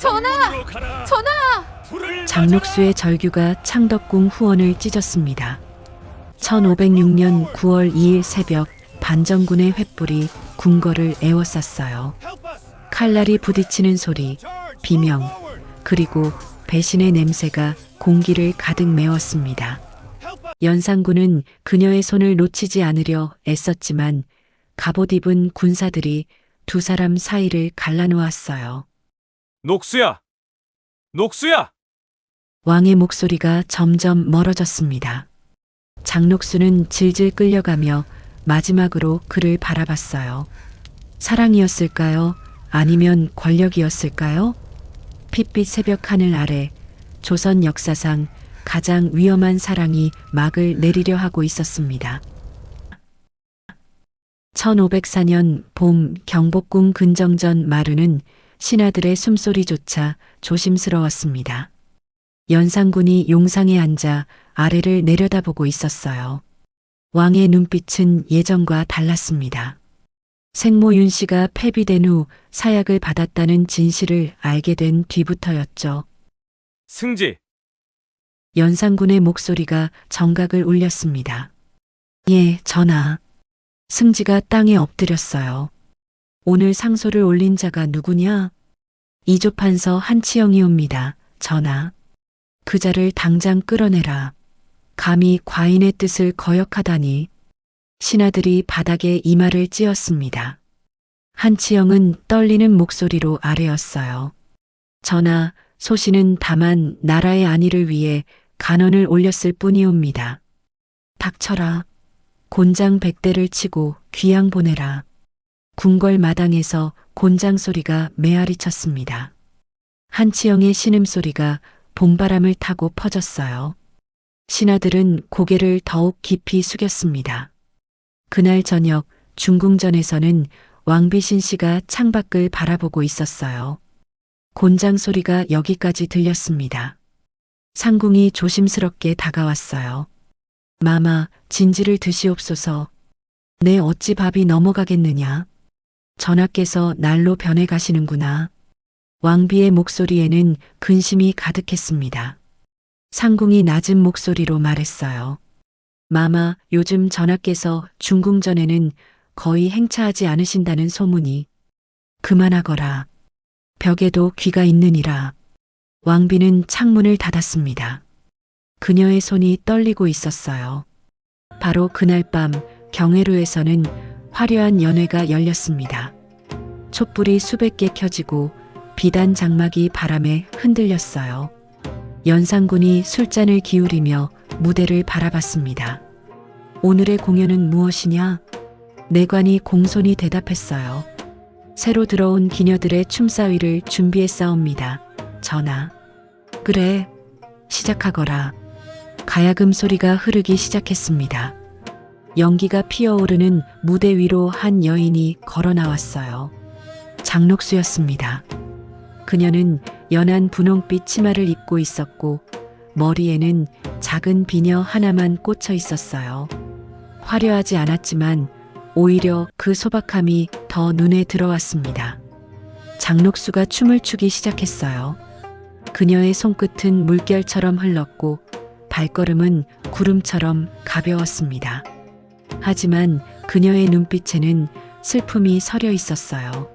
전하! 전하! 장록수의 절규가 창덕궁 후원을 찢었습니다. 1506년 9월 2일 새벽 반정군의 횃불이 궁궐을 에워쌌어요. 칼날이 부딪히는 소리, 비명, 그리고 배신의 냄새가 공기를 가득 메웠습니다. 연산군은 그녀의 손을 놓치지 않으려 애썼지만 갑옷 입은 군사들이 두 사람 사이를 갈라놓았어요. 녹수야! 녹수야! 왕의 목소리가 점점 멀어졌습니다. 장녹수는 질질 끌려가며 마지막으로 그를 바라봤어요. 사랑이었을까요? 아니면 권력이었을까요? 핏빛 새벽 하늘 아래 조선 역사상 가장 위험한 사랑이 막을 내리려 하고 있었습니다. 1504년 봄 경복궁 근정전 마루는 신하들의 숨소리조차 조심스러웠습니다. 연산군이 용상에 앉아 아래를 내려다보고 있었어요. 왕의 눈빛은 예전과 달랐습니다. 생모 윤 씨가 폐비된 후 사약을 받았다는 진실을 알게 된 뒤부터였죠. 승지! 연산군의 목소리가 정각을 울렸습니다. 예, 전하. 승지가 땅에 엎드렸어요. 오늘 상소를 올린 자가 누구냐? 이조판서 한치영이옵니다, 전하. 그 자를 당장 끌어내라. 감히 과인의 뜻을 거역하다니. 신하들이 바닥에 이마를 찧었습니다. 한치영은 떨리는 목소리로 아뢰었어요. 전하, 소신은 다만 나라의 안위를 위해 간언을 올렸을 뿐이옵니다. 닥쳐라. 곤장 100대를 치고 귀양 보내라. 궁궐 마당에서 곤장 소리가 메아리 쳤습니다. 한치영의 신음소리가 봄바람을 타고 퍼졌어요. 신하들은 고개를 더욱 깊이 숙였습니다. 그날 저녁 중궁전에서는 왕비신 씨가 창밖을 바라보고 있었어요. 곤장 소리가 여기까지 들렸습니다. 상궁이 조심스럽게 다가왔어요. 마마, 진지를 드시옵소서. 내 어찌 밥이 넘어가겠느냐. 전하께서 날로 변해 가시는구나. 왕비의 목소리에는 근심이 가득했습니다. 상궁이 낮은 목소리로 말했어요. 마마, 요즘 전하께서 중궁전에는 거의 행차하지 않으신다는 소문이. 그만하거라. 벽에도 귀가 있느니라. 왕비는 창문을 닫았습니다. 그녀의 손이 떨리고 있었어요. 바로 그날 밤 경회로에서는 화려한 연회가 열렸습니다. 촛불이 수백 개 켜지고 비단 장막이 바람에 흔들렸어요. 연산군이 술잔을 기울이며 무대를 바라봤습니다. 오늘의 공연은 무엇이냐? 내관이 공손히 대답했어요. 새로 들어온 기녀들의 춤사위를 준비했사옵니다. 전하. 그래, 시작하거라. 가야금 소리가 흐르기 시작했습니다. 연기가 피어오르는 무대 위로 한 여인이 걸어 나왔어요. 장녹수였습니다. 그녀는 연한 분홍빛 치마를 입고 있었고 머리에는 작은 비녀 하나만 꽂혀 있었어요. 화려하지 않았지만 오히려 그 소박함이 더 눈에 들어왔습니다. 장녹수가 춤을 추기 시작했어요. 그녀의 손끝은 물결처럼 흘렀고 발걸음은 구름처럼 가벼웠습니다. 하지만 그녀의 눈빛에는 슬픔이 서려 있었어요.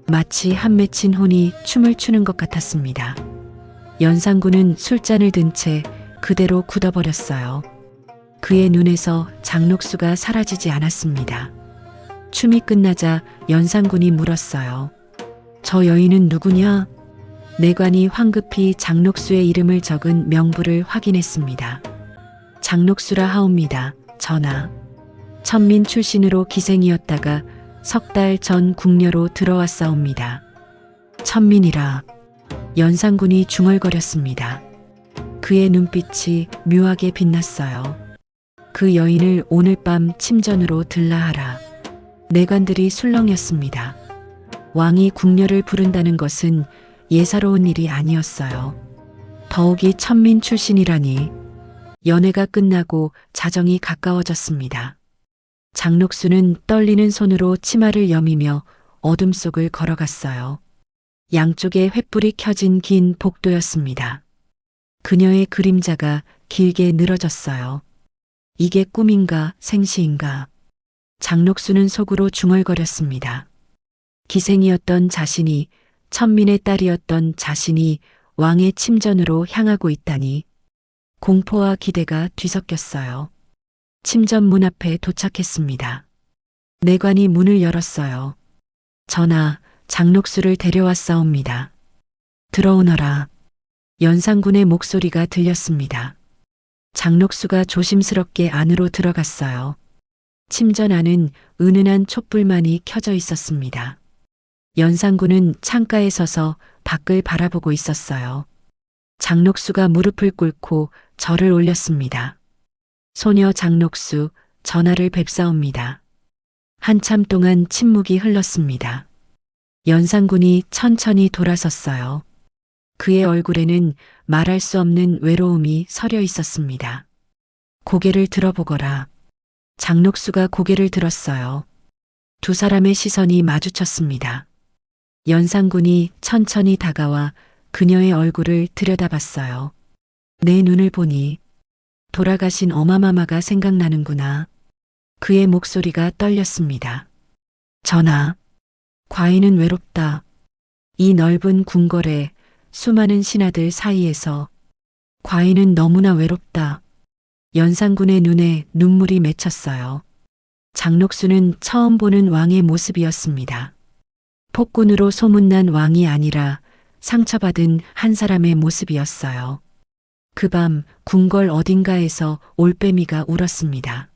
마치 한 맺힌 혼이 춤을 추는 것 같았습니다. 연산군은 술잔을 든 채 그대로 굳어버렸어요. 그의 눈에서 장녹수가 사라지지 않았습니다. 춤이 끝나자 연산군이 물었어요. 저 여인은 누구냐? 내관이 황급히 장녹수의 이름을 적은 명부를 확인했습니다. 장녹수라 하옵니다. 전하. 천민 출신으로 기생이었다가 석 달 전 궁녀로 들어왔사옵니다. 천민이라. 연산군이 중얼거렸습니다. 그의 눈빛이 묘하게 빛났어요. 그 여인을 오늘 밤 침전으로 들라하라. 내관들이 술렁였습니다. 왕이 궁녀를 부른다는 것은 예사로운 일이 아니었어요. 더욱이 천민 출신이라니. 연회가 끝나고 자정이 가까워졌습니다. 장녹수는 떨리는 손으로 치마를 여미며 어둠 속을 걸어갔어요. 양쪽에 횃불이 켜진 긴 복도였습니다. 그녀의 그림자가 길게 늘어졌어요. 이게 꿈인가 생시인가. 장록수는 속으로 중얼거렸습니다. 기생이었던 자신이, 천민의 딸이었던 자신이 왕의 침전으로 향하고 있다니. 공포와 기대가 뒤섞였어요. 침전 문 앞에 도착했습니다. 내관이 문을 열었어요. 전하, 장록수를 데려왔사옵니다. 들어오너라. 연산군의 목소리가 들렸습니다. 장록수가 조심스럽게 안으로 들어갔어요. 침전 안은 은은한 촛불만이 켜져 있었습니다. 연산군은 창가에 서서 밖을 바라보고 있었어요. 장록수가 무릎을 꿇고 절을 올렸습니다. 소녀 장록수, 전하를 뵙사옵니다. 한참 동안 침묵이 흘렀습니다. 연산군이 천천히 돌아섰어요. 그의 얼굴에는 말할 수 없는 외로움이 서려 있었습니다. 고개를 들어보거라. 장록수가 고개를 들었어요. 두 사람의 시선이 마주쳤습니다. 연산군이 천천히 다가와 그녀의 얼굴을 들여다봤어요. 내 눈을 보니 돌아가신 어마마마가 생각나는구나. 그의 목소리가 떨렸습니다. 전하, 과인은 외롭다. 이 넓은 궁궐에 수많은 신하들 사이에서 과인은 너무나 외롭다. 연산군의 눈에 눈물이 맺혔어요. 장록수는 처음 보는 왕의 모습이었습니다. 폭군으로 소문난 왕이 아니라 상처받은 한 사람의 모습이었어요. 그 밤 궁궐 어딘가에서 올빼미가 울었습니다.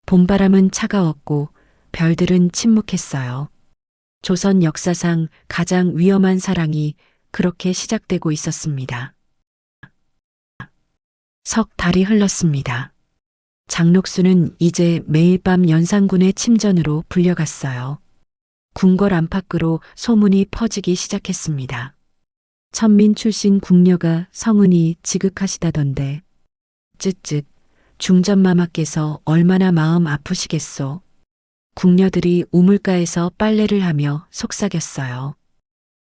봄바람은 차가웠고 별들은 침묵했어요. 조선 역사상 가장 위험한 사랑이 그렇게 시작되고 있었습니다. 석 달이 흘렀습니다. 장록수는 이제 매일 밤 연산군의 침전으로 불려갔어요. 궁궐 안팎으로 소문이 퍼지기 시작했습니다. 천민 출신 궁녀가 성은이 지극하시다던데. 쯧쯧, 중전마마께서 얼마나 마음 아프시겠소. 궁녀들이 우물가에서 빨래를 하며 속삭였어요.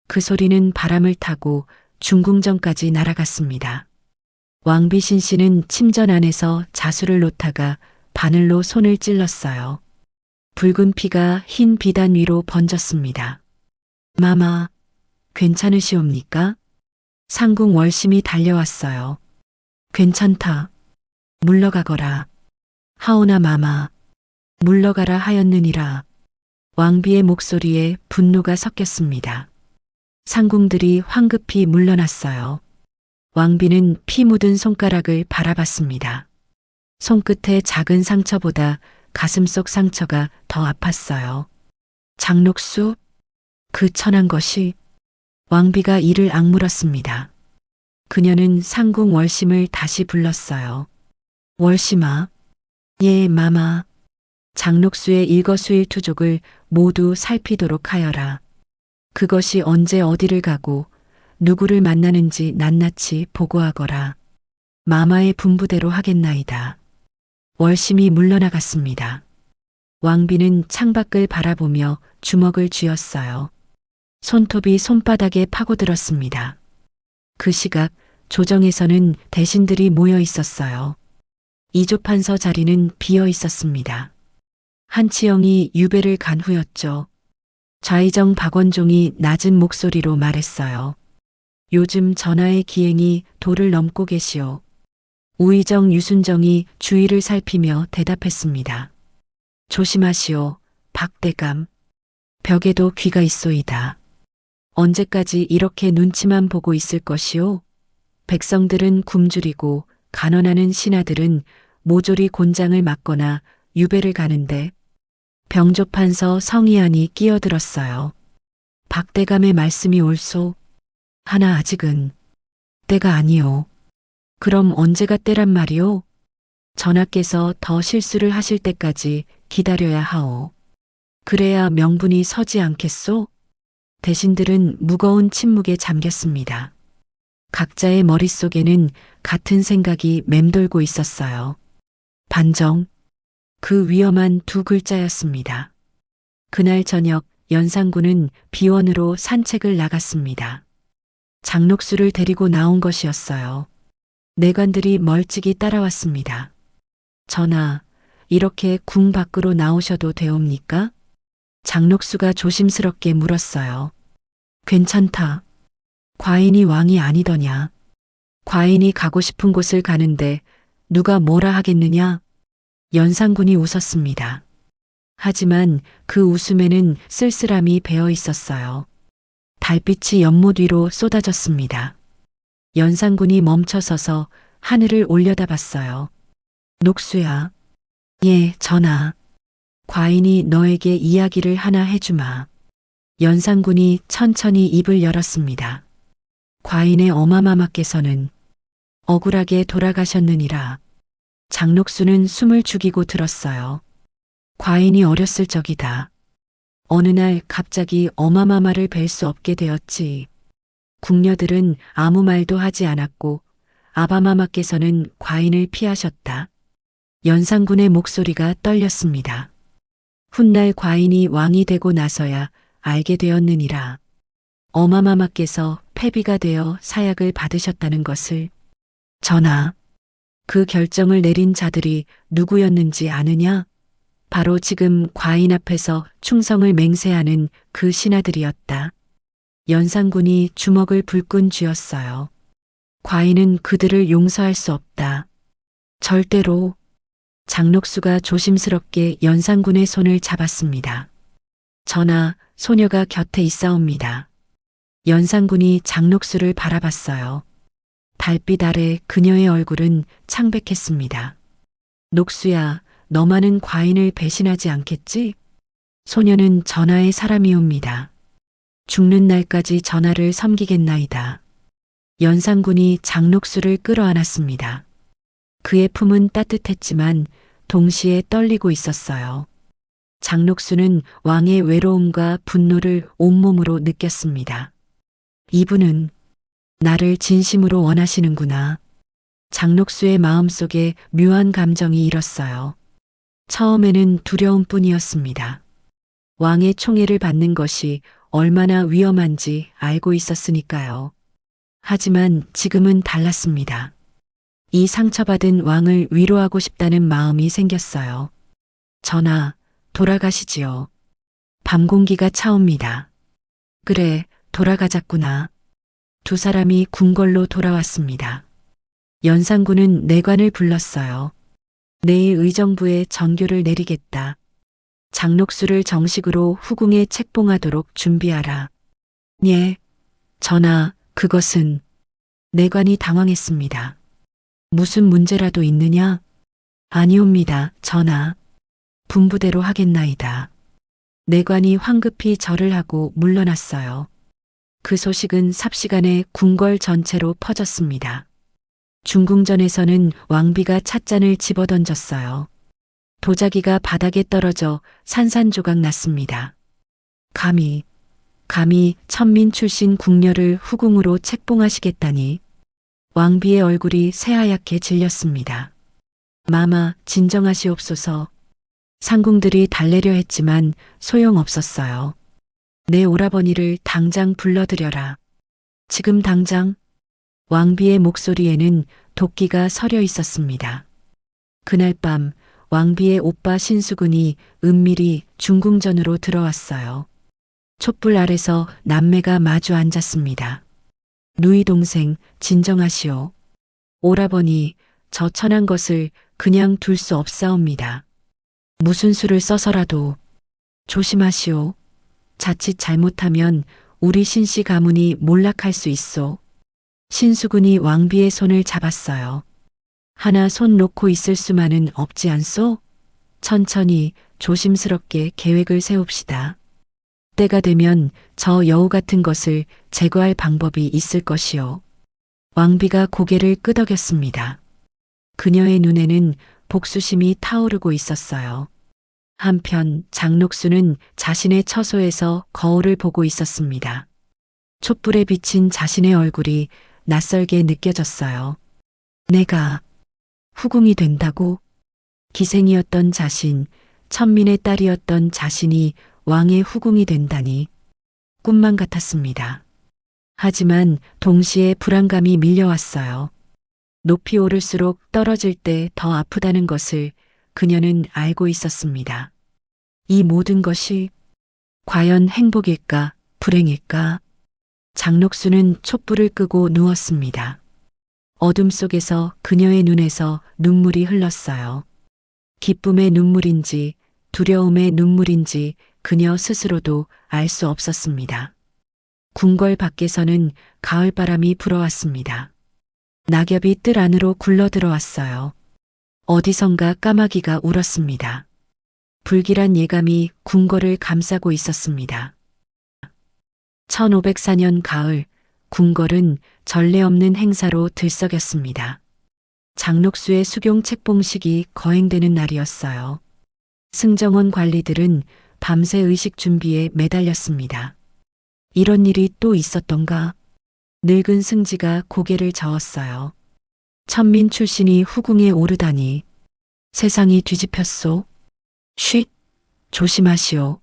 그 소리는 바람을 타고 중궁전까지 날아갔습니다. 왕비신 씨는 침전 안에서 자수를 놓다가 바늘로 손을 찔렀어요. 붉은 피가 흰 비단 위로 번졌습니다. 마마, 괜찮으시옵니까? 상궁 월심이 달려왔어요. 괜찮다. 물러가거라. 하오나 마마, 물러가라 하였느니라. 왕비의 목소리에 분노가 섞였습니다. 상궁들이 황급히 물러났어요. 왕비는 피 묻은 손가락을 바라봤습니다. 손끝의 작은 상처보다 가슴속 상처가 더 아팠어요. 장록수? 그 천한 것이? 왕비가 이를 악물었습니다. 그녀는 상궁 월심을 다시 불렀어요. 월심아. 예, 마마. 장록수의 일거수일투족을 모두 살피도록 하여라. 그것이 언제 어디를 가고 누구를 만나는지 낱낱이 보고하거라. 마마의 분부대로 하겠나이다. 월심이 물러나갔습니다. 왕비는 창밖을 바라보며 주먹을 쥐었어요. 손톱이 손바닥에 파고들었습니다. 그 시각 조정에서는 대신들이 모여 있었어요. 이조판서 자리는 비어 있었습니다. 한치영이 유배를 간 후였죠. 좌의정 박원종이 낮은 목소리로 말했어요. 요즘 전하의 기행이 도를 넘고 계시오. 우의정 유순정이 주위를 살피며 대답했습니다. 조심하시오, 박대감. 벽에도 귀가 있소이다. 언제까지 이렇게 눈치만 보고 있을 것이오? 백성들은 굶주리고 간원하는 신하들은 모조리 곤장을 맞거나 유배를 가는데. 병조판서 성희안이 끼어들었어요. 박대감의 말씀이 옳소. 하나 아직은 때가 아니오. 그럼 언제가 때란 말이오? 전하께서 더 실수를 하실 때까지 기다려야 하오. 그래야 명분이 서지 않겠소? 대신들은 무거운 침묵에 잠겼습니다. 각자의 머릿속에는 같은 생각이 맴돌고 있었어요. 반정. 그 위험한 두 글자였습니다. 그날 저녁 연산군은 비원으로 산책을 나갔습니다. 장녹수를 데리고 나온 것이었어요. 내관들이 멀찍이 따라왔습니다. 전하, 이렇게 궁 밖으로 나오셔도 되옵니까? 장녹수가 조심스럽게 물었어요. 괜찮다. 과인이 왕이 아니더냐. 과인이 가고 싶은 곳을 가는데 누가 뭐라 하겠느냐? 연산군이 웃었습니다. 하지만 그 웃음에는 쓸쓸함이 배어 있었어요. 달빛이 연못 위로 쏟아졌습니다. 연산군이 멈춰서서 하늘을 올려다봤어요. 녹수야. 예, 전하. 과인이 너에게 이야기를 하나 해주마. 연산군이 천천히 입을 열었습니다. 과인의 어마마마께서는 억울하게 돌아가셨느니라. 장녹수는 숨을 죽이고 들었어요. 과인이 어렸을 적이다. 어느 날 갑자기 어마마마를 뵐 수 없게 되었지. 궁녀들은 아무 말도 하지 않았고 아바마마께서는 과인을 피하셨다. 연산군의 목소리가 떨렸습니다. 훗날 과인이 왕이 되고 나서야 알게 되었느니라. 어마마마께서 패비가 되어 사약을 받으셨다는 것을. 전하, 그 결정을 내린 자들이 누구였는지 아느냐? 바로 지금 과인 앞에서 충성을 맹세하는 그 신하들이었다. 연산군이 주먹을 불끈 쥐었어요. 과인은 그들을 용서할 수 없다. 절대로. 장녹수가 조심스럽게 연산군의 손을 잡았습니다. 전하, 소녀가 곁에 있사옵니다. 연산군이 장녹수를 바라봤어요. 달빛 아래 그녀의 얼굴은 창백했습니다. 녹수야, 너만은 과인을 배신하지 않겠지? 소녀는 전하의 사람이옵니다. 죽는 날까지 전하를 섬기겠나이다. 연산군이 장녹수를 끌어안았습니다. 그의 품은 따뜻했지만 동시에 떨리고 있었어요. 장녹수는 왕의 외로움과 분노를 온몸으로 느꼈습니다. 이분은 나를 진심으로 원하시는구나. 장녹수의 마음속에 묘한 감정이 일었어요. 처음에는 두려움뿐이었습니다. 왕의 총애를 받는 것이 얼마나 위험한지 알고 있었으니까요. 하지만 지금은 달랐습니다. 이 상처받은 왕을 위로하고 싶다는 마음이 생겼어요. 전하, 돌아가시지요. 밤 공기가 차옵니다. 그래, 돌아가자꾸나. 두 사람이 궁궐로 돌아왔습니다. 연산군은 내관을 불렀어요. 내일 의정부에 전교를 내리겠다. 장녹수를 정식으로 후궁에 책봉하도록 준비하라. 예, 전하, 그것은. 내관이 당황했습니다. 무슨 문제라도 있느냐? 아니옵니다, 전하. 분부대로 하겠나이다. 내관이 황급히 절을 하고 물러났어요. 그 소식은 삽시간에 궁궐 전체로 퍼졌습니다. 중궁전에서는 왕비가 찻잔을 집어던졌어요. 도자기가 바닥에 떨어져 산산조각 났습니다. 감히 천민 출신 궁녀를 후궁으로 책봉하시겠다니. 왕비의 얼굴이 새하얗게 질렸습니다. 마마, 진정하시옵소서. 상궁들이 달래려 했지만 소용없었어요. 내 오라버니를 당장 불러들여라. 지금 당장. 왕비의 목소리에는 도끼가 서려 있었습니다. 그날 밤 왕비의 오빠 신수군이 은밀히 중궁전으로 들어왔어요. 촛불 아래서 남매가 마주 앉았습니다. 누이 동생, 진정하시오. 오라버니, 저 천한 것을 그냥 둘 수 없사옵니다. 무슨 수를 써서라도 조심하시오. 자칫 잘못하면 우리 신씨 가문이 몰락할 수 있소. 신수군이 왕비의 손을 잡았어요. 하나 손 놓고 있을 수만은 없지 않소? 천천히 조심스럽게 계획을 세웁시다. 때가 되면 저 여우 같은 것을 제거할 방법이 있을 것이요. 왕비가 고개를 끄덕였습니다. 그녀의 눈에는 복수심이 타오르고 있었어요. 한편 장녹수는 자신의 처소에서 거울을 보고 있었습니다. 촛불에 비친 자신의 얼굴이 낯설게 느껴졌어요. 내가 후궁이 된다고? 기생이었던 자신, 천민의 딸이었던 자신이 왕의 후궁이 된다니 꿈만 같았습니다. 하지만 동시에 불안감이 밀려왔어요. 높이 오를수록 떨어질 때 더 아프다는 것을 그녀는 알고 있었습니다. 이 모든 것이 과연 행복일까, 불행일까? 장록수는 촛불을 끄고 누웠습니다. 어둠 속에서 그녀의 눈에서 눈물이 흘렀어요. 기쁨의 눈물인지 두려움의 눈물인지 그녀 스스로도 알 수 없었습니다. 궁궐 밖에서는 가을바람이 불어왔습니다. 낙엽이 뜰 안으로 굴러 들어왔어요. 어디선가 까마귀가 울었습니다. 불길한 예감이 궁궐을 감싸고 있었습니다. 1504년 가을, 궁궐은 전례 없는 행사로 들썩였습니다. 장록수의 수경 책봉식이 거행되는 날이었어요. 승정원 관리들은 밤새 의식 준비에 매달렸습니다. 이런 일이 또 있었던가? 늙은 승지가 고개를 저었어요. 천민 출신이 후궁에 오르다니. 세상이 뒤집혔소. 쉿! 조심하시오.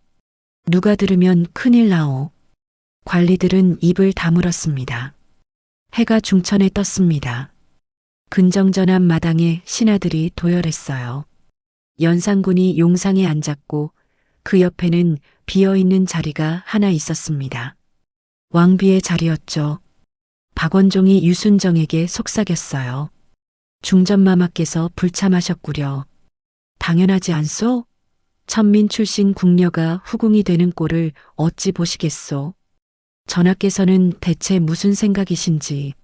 누가 들으면 큰일 나오. 관리들은 입을 다물었습니다. 해가 중천에 떴습니다. 근정전한 마당에 신하들이 도열했어요. 연산군이 용상에 앉았고 그 옆에는 비어있는 자리가 하나 있었습니다. 왕비의 자리였죠. 박원종이 유순정에게 속삭였어요. 중전마마께서 불참하셨구려. 당연하지 않소? 천민 출신 궁녀가 후궁이 되는 꼴을 어찌 보시겠소? 전하께서는 대체 무슨 생각이신지.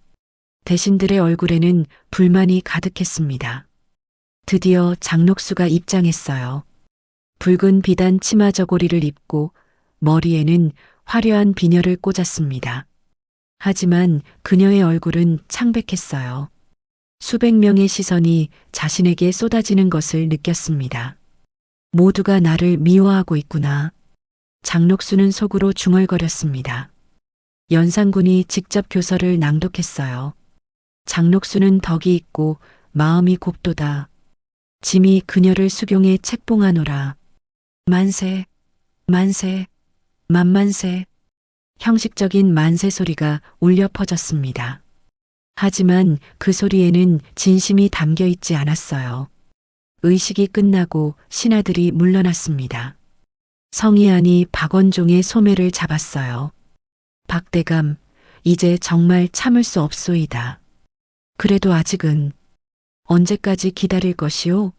대신들의 얼굴에는 불만이 가득했습니다. 드디어 장록수가 입장했어요. 붉은 비단 치마 저고리를 입고 머리에는 화려한 비녀를 꽂았습니다. 하지만 그녀의 얼굴은 창백했어요. 수백 명의 시선이 자신에게 쏟아지는 것을 느꼈습니다. 모두가 나를 미워하고 있구나. 장록수는 속으로 중얼거렸습니다. 연산군이 직접 교서를 낭독했어요. 장록수는 덕이 있고 마음이 곱도다. 짐이 그녀를 수경에 책봉하노라. 만세, 만세, 만만세. 형식적인 만세 소리가 울려 퍼졌습니다. 하지만 그 소리에는 진심이 담겨 있지 않았어요. 의식이 끝나고 신하들이 물러났습니다. 성희안이 박원종의 소매를 잡았어요. 박대감, 이제 정말 참을 수 없소이다. 그래도 아직은 언제까지 기다릴 것이오?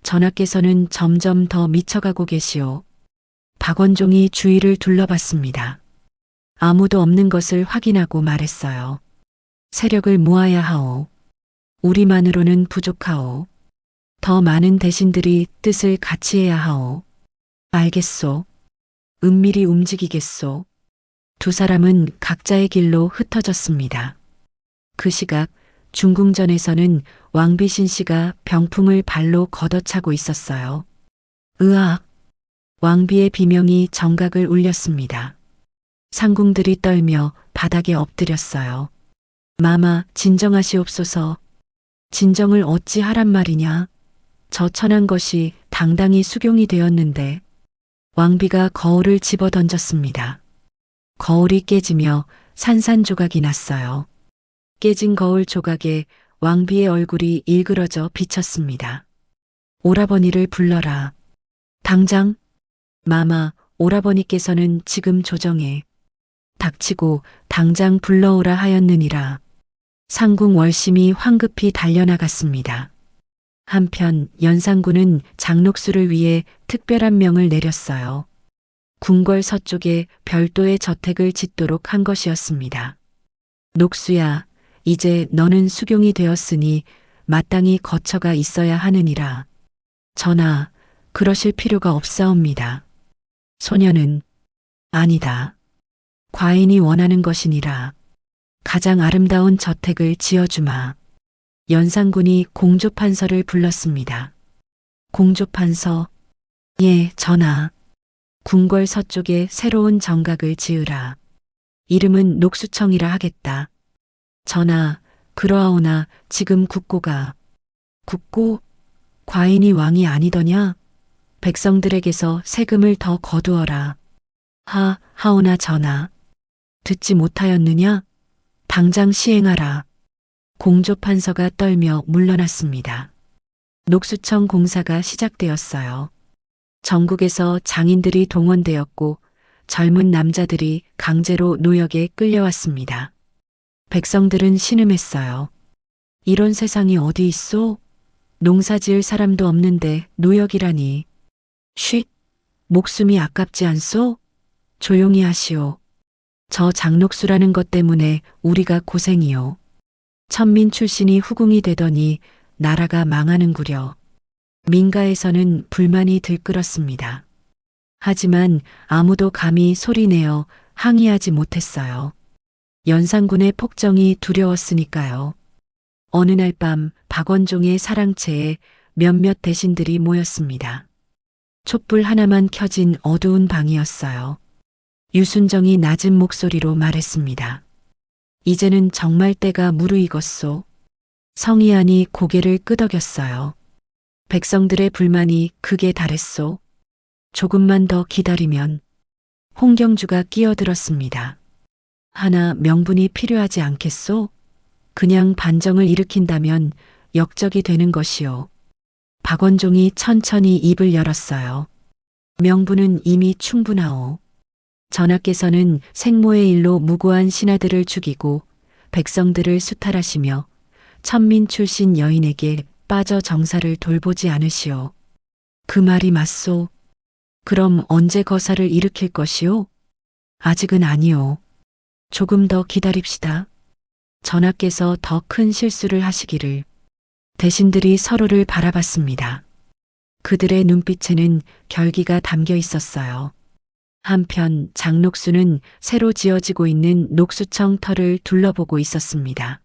전하께서는 점점 더 미쳐가고 계시오. 박원종이 주위를 둘러봤습니다. 아무도 없는 것을 확인하고 말했어요. 세력을 모아야 하오. 우리만으로는 부족하오. 더 많은 대신들이 뜻을 같이 해야 하오. 알겠소. 은밀히 움직이겠소. 두 사람은 각자의 길로 흩어졌습니다. 그 시각 중궁전에서는 왕비신 씨가 병풍을 발로 걷어차고 있었어요. 으악! 왕비의 비명이 정각을 울렸습니다. 상궁들이 떨며 바닥에 엎드렸어요. 마마, 진정하시옵소서. 진정을 어찌 하란 말이냐. 저 천한 것이 당당히 수경이 되었는데. 왕비가 거울을 집어 던졌습니다. 거울이 깨지며 산산조각이 났어요. 깨진 거울 조각에 왕비의 얼굴이 일그러져 비쳤습니다. 오라버니를 불러라. 당장? 마마, 오라버니께서는 지금 조정에. 닥치고 당장 불러오라 하였느니라. 상궁 월심이 황급히 달려나갔습니다. 한편 연산군은 장록수를 위해 특별한 명을 내렸어요. 궁궐 서쪽에 별도의 저택을 짓도록 한 것이었습니다. 녹수야, 이제 너는 수경이 되었으니 마땅히 거처가 있어야 하느니라. 전하, 그러실 필요가 없사옵니다. 소녀는 아니다. 과인이 원하는 것이니라. 가장 아름다운 저택을 지어주마. 연산군이 공조판서를 불렀습니다. 공조판서, 예, 전하. 궁궐 서쪽에 새로운 정각을 지으라. 이름은 녹수청이라 하겠다. 전하, 그러하오나 지금 국고가. 국고? 과인이 왕이 아니더냐? 백성들에게서 세금을 더 거두어라. 하오나 전하. 듣지 못하였느냐? 당장 시행하라. 공조판서가 떨며 물러났습니다. 녹수청 공사가 시작되었어요. 전국에서 장인들이 동원되었고 젊은 남자들이 강제로 노역에 끌려왔습니다. 백성들은 신음했어요. 이런 세상이 어디 있소? 농사 지을 사람도 없는데 노역이라니. 쉿! 목숨이 아깝지 않소? 조용히 하시오. 저 장녹수라는 것 때문에 우리가 고생이요. 천민 출신이 후궁이 되더니 나라가 망하는구려. 민가에서는 불만이 들끓었습니다. 하지만 아무도 감히 소리내어 항의하지 못했어요. 연산군의 폭정이 두려웠으니까요. 어느 날 밤 박원종의 사랑채에 몇몇 대신들이 모였습니다. 촛불 하나만 켜진 어두운 방이었어요. 유순정이 낮은 목소리로 말했습니다. 이제는 정말 때가 무르익었소. 성희안이 고개를 끄덕였어요. 백성들의 불만이 극에 달했소. 조금만 더 기다리면. 홍경주가 끼어들었습니다. 하나 명분이 필요하지 않겠소? 그냥 반정을 일으킨다면 역적이 되는 것이요. 박원종이 천천히 입을 열었어요. 명분은 이미 충분하오. 전하께서는 생모의 일로 무고한 신하들을 죽이고 백성들을 수탈하시며 천민 출신 여인에게 빠져 정사를 돌보지 않으시오. 그 말이 맞소. 그럼 언제 거사를 일으킬 것이오? 아직은 아니오. 조금 더 기다립시다. 전하께서 더 큰 실수를 하시기를. 대신들이 서로를 바라봤습니다. 그들의 눈빛에는 결기가 담겨 있었어요. 한편 장녹수는 새로 지어지고 있는 녹수청 터를 둘러보고 있었습니다.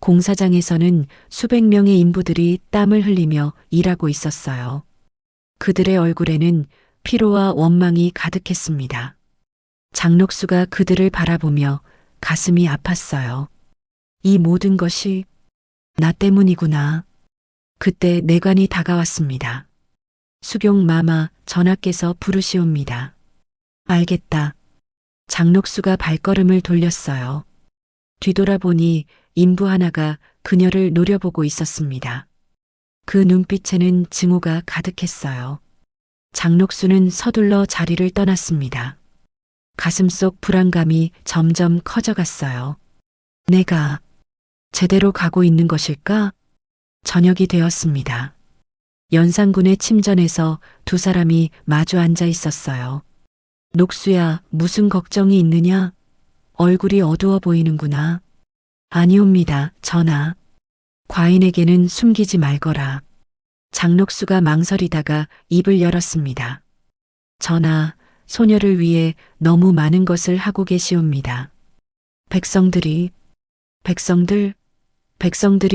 공사장에서는 수백 명의 인부들이 땀을 흘리며 일하고 있었어요. 그들의 얼굴에는 피로와 원망이 가득했습니다. 장녹수가 그들을 바라보며 가슴이 아팠어요. 이 모든 것이 나 때문이구나. 그때 내관이 다가왔습니다. 수경마마 전하께서 부르시옵니다. 알겠다. 장녹수가 발걸음을 돌렸어요. 뒤돌아보니 인부 하나가 그녀를 노려보고 있었습니다. 그 눈빛에는 증오가 가득했어요. 장녹수는 서둘러 자리를 떠났습니다. 가슴속 불안감이 점점 커져갔어요. 내가 제대로 가고 있는 것일까? 저녁이 되었습니다. 연산군의 침전에서 두 사람이 마주 앉아 있었어요. 녹수야, 무슨 걱정이 있느냐? 얼굴이 어두워 보이는구나. 아니옵니다, 전하. 과인에게는 숨기지 말거라. 장녹수가 망설이다가 입을 열었습니다. 전하, 소녀를 위해 너무 많은 것을 하고 계시옵니다. 백성들이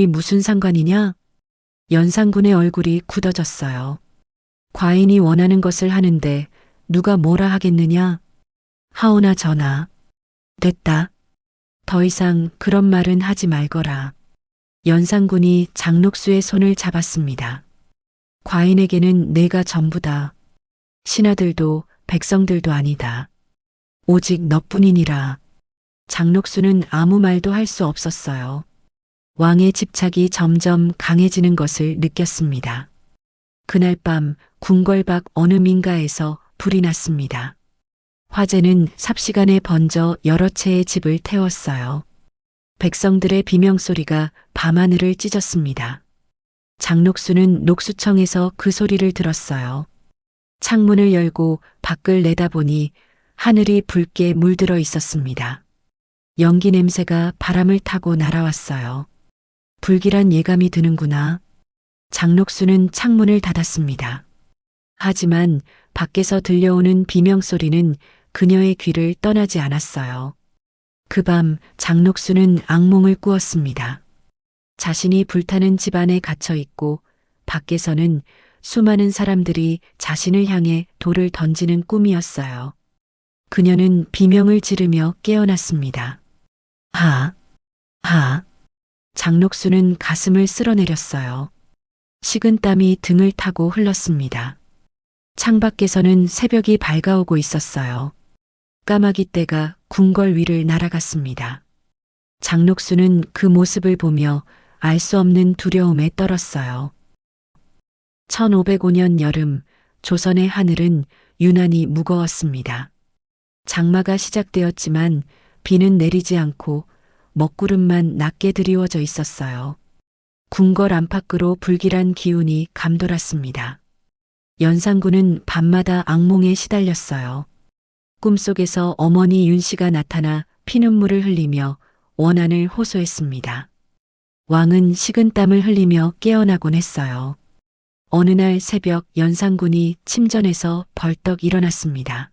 무슨 상관이냐? 연산군의 얼굴이 굳어졌어요. 과인이 원하는 것을 하는데 누가 뭐라 하겠느냐? 하오나 전하. 됐다. 더 이상 그런 말은 하지 말거라. 연산군이 장녹수의 손을 잡았습니다. 과인에게는 내가 전부다. 신하들도 백성들도 아니다. 오직 너뿐이니라. 장녹수는 아무 말도 할 수 없었어요. 왕의 집착이 점점 강해지는 것을 느꼈습니다. 그날 밤 궁궐 밖 어느 민가에서 불이 났습니다. 화재는 삽시간에 번져 여러 채의 집을 태웠어요. 백성들의 비명소리가 밤하늘을 찢었습니다. 장녹수는 녹수청에서 그 소리를 들었어요. 창문을 열고 밖을 내다보니 하늘이 붉게 물들어 있었습니다. 연기 냄새가 바람을 타고 날아왔어요. 불길한 예감이 드는구나. 장녹수는 창문을 닫았습니다. 하지만 밖에서 들려오는 비명소리는 그녀의 귀를 떠나지 않았어요. 그 밤 장녹수는 악몽을 꾸었습니다. 자신이 불타는 집안에 갇혀 있고 밖에서는 수많은 사람들이 자신을 향해 돌을 던지는 꿈이었어요. 그녀는 비명을 지르며 깨어났습니다. 장녹수는 가슴을 쓸어내렸어요. 식은 땀이 등을 타고 흘렀습니다. 창밖에서는 새벽이 밝아오고 있었어요. 까마귀 떼가 궁궐 위를 날아갔습니다. 장녹수는 그 모습을 보며 알 수 없는 두려움에 떨었어요. 1505년 여름, 조선의 하늘은 유난히 무거웠습니다. 장마가 시작되었지만 비는 내리지 않고 먹구름만 낮게 드리워져 있었어요. 궁궐 안팎으로 불길한 기운이 감돌았습니다. 연산군은 밤마다 악몽에 시달렸어요. 꿈속에서 어머니 윤씨가 나타나 피눈물을 흘리며 원한을 호소했습니다. 왕은 식은땀을 흘리며 깨어나곤 했어요. 어느 날 새벽 연산군이 침전에서 벌떡 일어났습니다.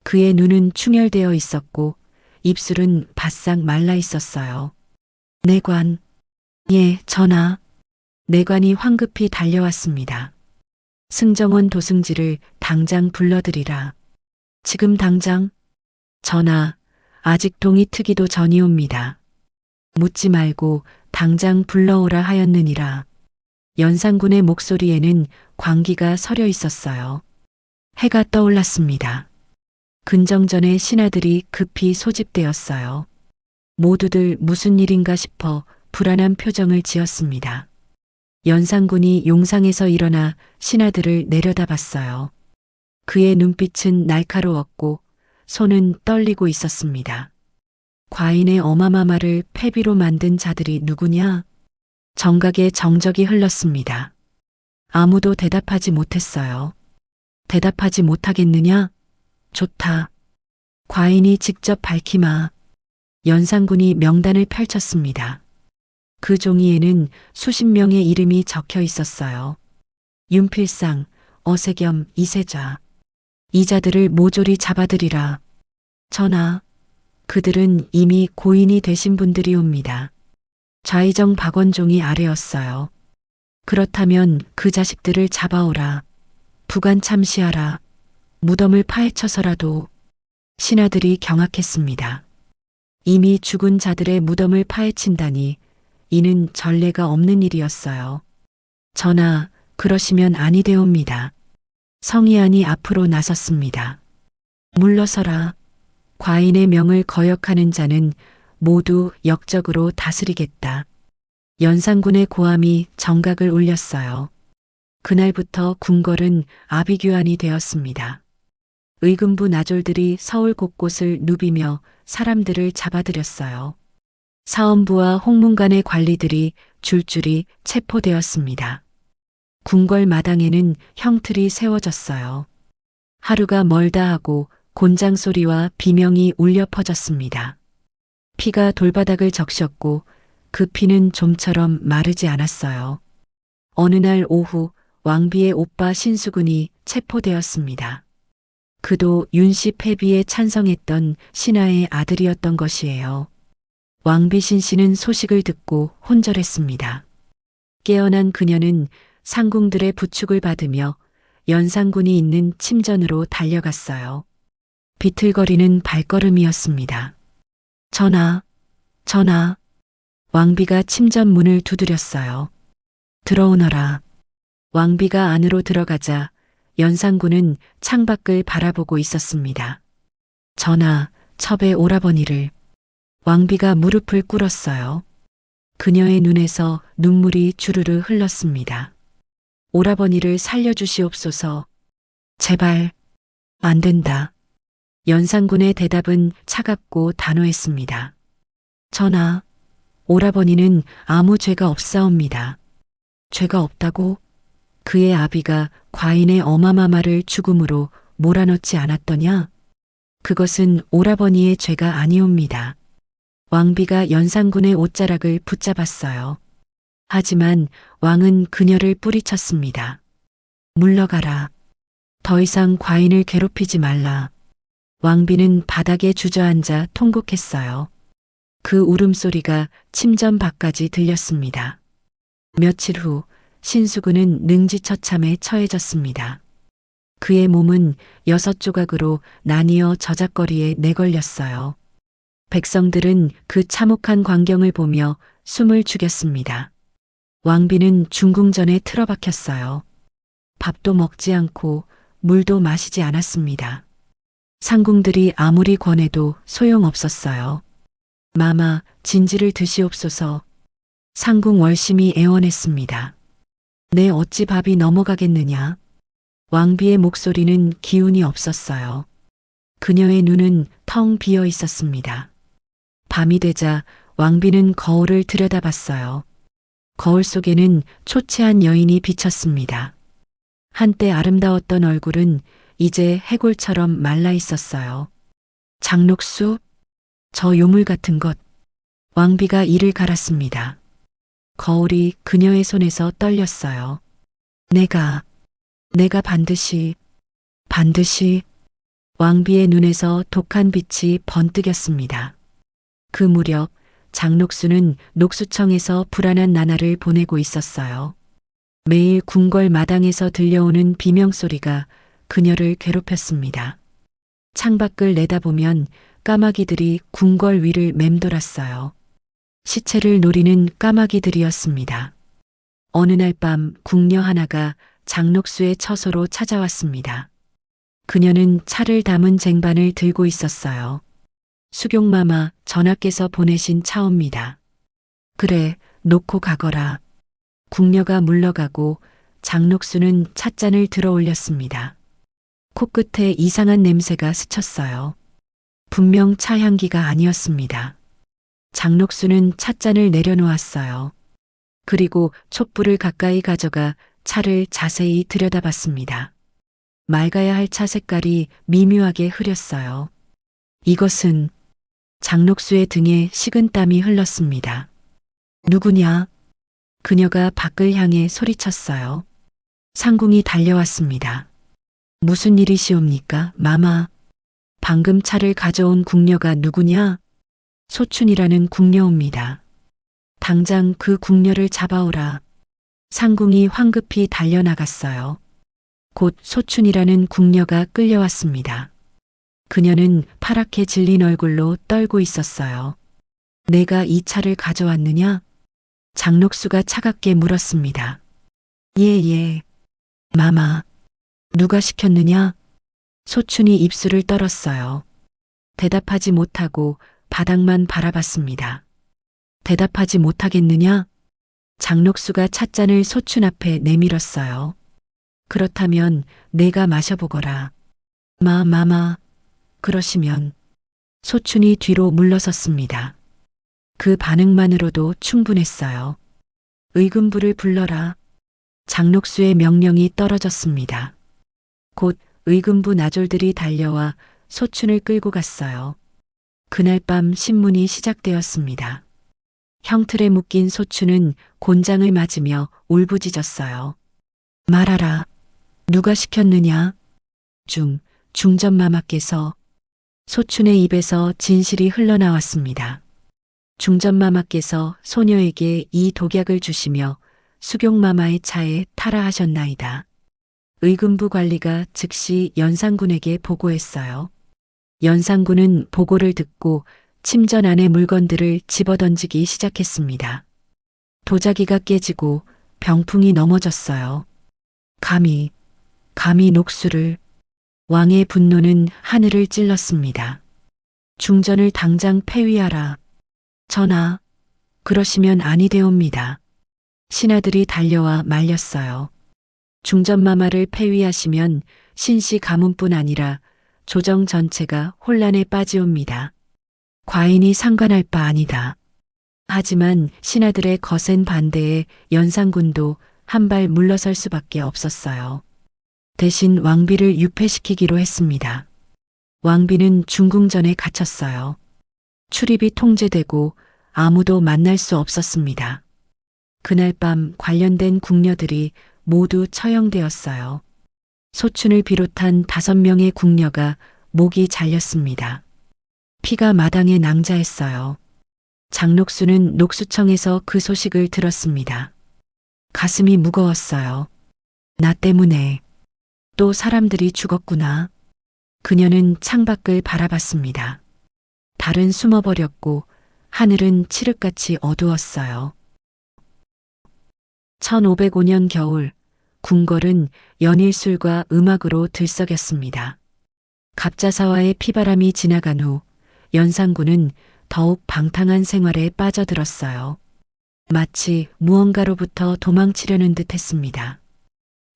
그의 눈은 충혈되어 있었고 입술은 바싹 말라 있었어요. 내관. 예, 전하. 내관이 황급히 달려왔습니다. 승정원 도승지를 당장 불러들이라. 지금 당장? 전하, 아직 동이 트기도 전이옵니다. 묻지 말고 당장 불러오라 하였느니라. 연산군의 목소리에는 광기가 서려 있었어요. 해가 떠올랐습니다. 근정전의 신하들이 급히 소집되었어요. 모두들 무슨 일인가 싶어 불안한 표정을 지었습니다. 연산군이 용상에서 일어나 신하들을 내려다봤어요. 그의 눈빛은 날카로웠고 손은 떨리고 있었습니다. 과인의 어마마마를 패비로 만든 자들이 누구냐? 정각의 정적이 흘렀습니다. 아무도 대답하지 못했어요. 대답하지 못하겠느냐? 좋다. 과인이 직접 밝히마. 연산군이 명단을 펼쳤습니다. 그 종이에는 수십 명의 이름이 적혀 있었어요. 윤필상, 어세겸, 이세좌. 이 자들을 모조리 잡아들이라. 전하, 그들은 이미 고인이 되신 분들이옵니다. 좌의정 박원종이 아래였어요. 그렇다면 그 자식들을 잡아오라. 부관 참시하라. 무덤을 파헤쳐서라도. 신하들이 경악했습니다. 이미 죽은 자들의 무덤을 파헤친다니 이는 전례가 없는 일이었어요. 전하, 그러시면 아니 되옵니다. 성희안이 앞으로 나섰습니다. 물러서라. 과인의 명을 거역하는 자는 모두 역적으로 다스리겠다. 연산군의 고함이 정각을 울렸어요. 그날부터 궁궐은 아비규환이 되었습니다. 의금부 나졸들이 서울 곳곳을 누비며 사람들을 잡아들였어요. 사헌부와 홍문관의 관리들이 줄줄이 체포되었습니다. 궁궐 마당에는 형틀이 세워졌어요. 하루가 멀다 하고 곤장 소리와 비명이 울려 퍼졌습니다. 피가 돌바닥을 적셨고 그 피는 좀처럼 마르지 않았어요. 어느 날 오후 왕비의 오빠 신수군이 체포되었습니다. 그도 윤씨 패비에 찬성했던 신하의 아들이었던 것이에요. 왕비 신씨는 소식을 듣고 혼절했습니다. 깨어난 그녀는 상궁들의 부축을 받으며 연산군이 있는 침전으로 달려갔어요. 비틀거리는 발걸음이었습니다. 전하, 전하. 왕비가 침전 문을 두드렸어요. 들어오너라. 왕비가 안으로 들어가자 연산군은 창밖을 바라보고 있었습니다. 전하, 첩의 오라버니를. 왕비가 무릎을 꿇었어요. 그녀의 눈에서 눈물이 주르르 흘렀습니다. 오라버니를 살려주시옵소서. 제발. 안 된다. 연산군의 대답은 차갑고 단호했습니다. 전하, 오라버니는 아무 죄가 없사옵니다. 죄가 없다고? 그의 아비가 과인의 어마마마를 죽음으로 몰아넣지 않았더냐? 그것은 오라버니의 죄가 아니옵니다. 왕비가 연산군의 옷자락을 붙잡았어요. 하지만 왕은 그녀를 뿌리쳤습니다. 물러가라. 더 이상 과인을 괴롭히지 말라. 왕비는 바닥에 주저앉아 통곡했어요. 그 울음소리가 침전 밖까지 들렸습니다. 며칠 후 신수군은 능지처참에 처해졌습니다. 그의 몸은 6조각으로 나뉘어 저작거리에 내걸렸어요. 백성들은 그 참혹한 광경을 보며 숨을 죽였습니다. 왕비는 중궁전에 틀어박혔어요. 밥도 먹지 않고 물도 마시지 않았습니다. 상궁들이 아무리 권해도 소용없었어요. 마마, 진지를 드시옵소서. 상궁 월심이 애원했습니다. 내 어찌 밥이 넘어가겠느냐. 왕비의 목소리는 기운이 없었어요. 그녀의 눈은 텅 비어 있었습니다. 밤이 되자 왕비는 거울을 들여다봤어요. 거울 속에는 초췌한 여인이 비쳤습니다. 한때 아름다웠던 얼굴은 이제 해골처럼 말라 있었어요. 장록수, 저 요물 같은 것. 왕비가 이를 갈았습니다. 거울이 그녀의 손에서 떨렸어요. 내가 반드시. 왕비의 눈에서 독한 빛이 번뜩였습니다. 그 무렵 장록수는 녹수청에서 불안한 나날을 보내고 있었어요. 매일 궁궐 마당에서 들려오는 비명소리가 그녀를 괴롭혔습니다. 창밖을 내다보면 까마귀들이 궁궐 위를 맴돌았어요. 시체를 노리는 까마귀들이었습니다. 어느 날 밤 궁녀 하나가 장록수의 처소로 찾아왔습니다. 그녀는 차를 담은 쟁반을 들고 있었어요. 수경마마, 전하께서 보내신 차옵니다. 그래, 놓고 가거라. 궁녀가 물러가고 장록수는 찻잔을 들어 올렸습니다. 코끝에 이상한 냄새가 스쳤어요. 분명 차 향기가 아니었습니다. 장록수는 찻잔을 내려놓았어요. 그리고 촛불을 가까이 가져가 차를 자세히 들여다봤습니다. 맑아야 할 차 색깔이 미묘하게 흐렸어요. 이것은 장록수의 등에 식은땀이 흘렀습니다. 누구냐? 그녀가 밖을 향해 소리쳤어요. 상궁이 달려왔습니다. 무슨 일이시옵니까, 마마? 방금 차를 가져온 궁녀가 누구냐? 소춘이라는 궁녀옵니다. 당장 그 궁녀를 잡아오라. 상궁이 황급히 달려나갔어요. 곧 소춘이라는 궁녀가 끌려왔습니다. 그녀는 파랗게 질린 얼굴로 떨고 있었어요. 내가 이 차를 가져왔느냐? 장록수가 차갑게 물었습니다. 예. 마마, 누가 시켰느냐? 소춘이 입술을 떨었어요. 대답하지 못하고 바닥만 바라봤습니다. 대답하지 못하겠느냐? 장록수가 찻잔을 소춘 앞에 내밀었어요. 그렇다면 내가 마셔보거라. 마마, 그러시면. 소춘이 뒤로 물러섰습니다. 그 반응만으로도 충분했어요. 의금부를 불러라. 장록수의 명령이 떨어졌습니다. 곧 의금부 나졸들이 달려와 소춘을 끌고 갔어요. 그날 밤 신문이 시작되었습니다. 형틀에 묶인 소춘은 곤장을 맞으며 울부짖었어요. 말하라. 누가 시켰느냐? 중전마마께서. 소춘의 입에서 진실이 흘러나왔습니다. 중전마마께서 소녀에게 이 독약을 주시며 수경마마의 차에 타라하셨나이다. 의금부 관리가 즉시 연산군에게 보고했어요. 연산군은 보고를 듣고 침전 안의 물건들을 집어던지기 시작했습니다. 도자기가 깨지고 병풍이 넘어졌어요. 감히 녹수를. 왕의 분노는 하늘을 찔렀습니다. 중전을 당장 폐위하라. 전하, 그러시면 아니 되옵니다. 신하들이 달려와 말렸어요. 중전마마를 폐위하시면 신씨 가문뿐 아니라 조정 전체가 혼란에 빠지옵니다. 과인이 상관할 바 아니다. 하지만 신하들의 거센 반대에 연산군도 한 발 물러설 수밖에 없었어요. 대신 왕비를 유폐시키기로 했습니다. 왕비는 중궁전에 갇혔어요. 출입이 통제되고 아무도 만날 수 없었습니다. 그날 밤 관련된 궁녀들이 모두 처형되었어요. 소춘을 비롯한 5명의 궁녀가 목이 잘렸습니다. 피가 마당에 낭자했어요. 장록수는 녹수청에서 그 소식을 들었습니다. 가슴이 무거웠어요. 나 때문에 또 사람들이 죽었구나. 그녀는 창밖을 바라봤습니다. 달은 숨어버렸고 하늘은 칠흑같이 어두웠어요. 1505년 겨울 궁궐은 연일술과 음악으로 들썩였습니다. 갑자사와의 피바람이 지나간 후 연산군은 더욱 방탕한 생활에 빠져들었어요. 마치 무언가로부터 도망치려는 듯 했습니다.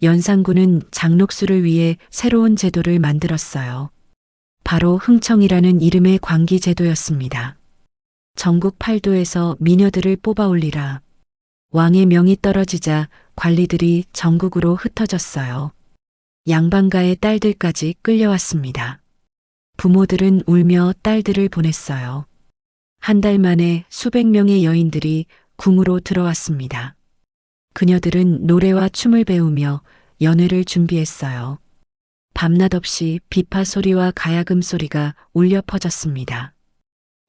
연산군은 장녹수를 위해 새로운 제도를 만들었어요. 바로 흥청이라는 이름의 관기 제도였습니다. 전국 8도에서 미녀들을 뽑아 올리라. 왕의 명이 떨어지자 관리들이 전국으로 흩어졌어요. 양반가의 딸들까지 끌려왔습니다. 부모들은 울며 딸들을 보냈어요. 한 달 만에 수백 명의 여인들이 궁으로 들어왔습니다. 그녀들은 노래와 춤을 배우며 연회를 준비했어요. 밤낮 없이 비파 소리와 가야금 소리가 울려 퍼졌습니다.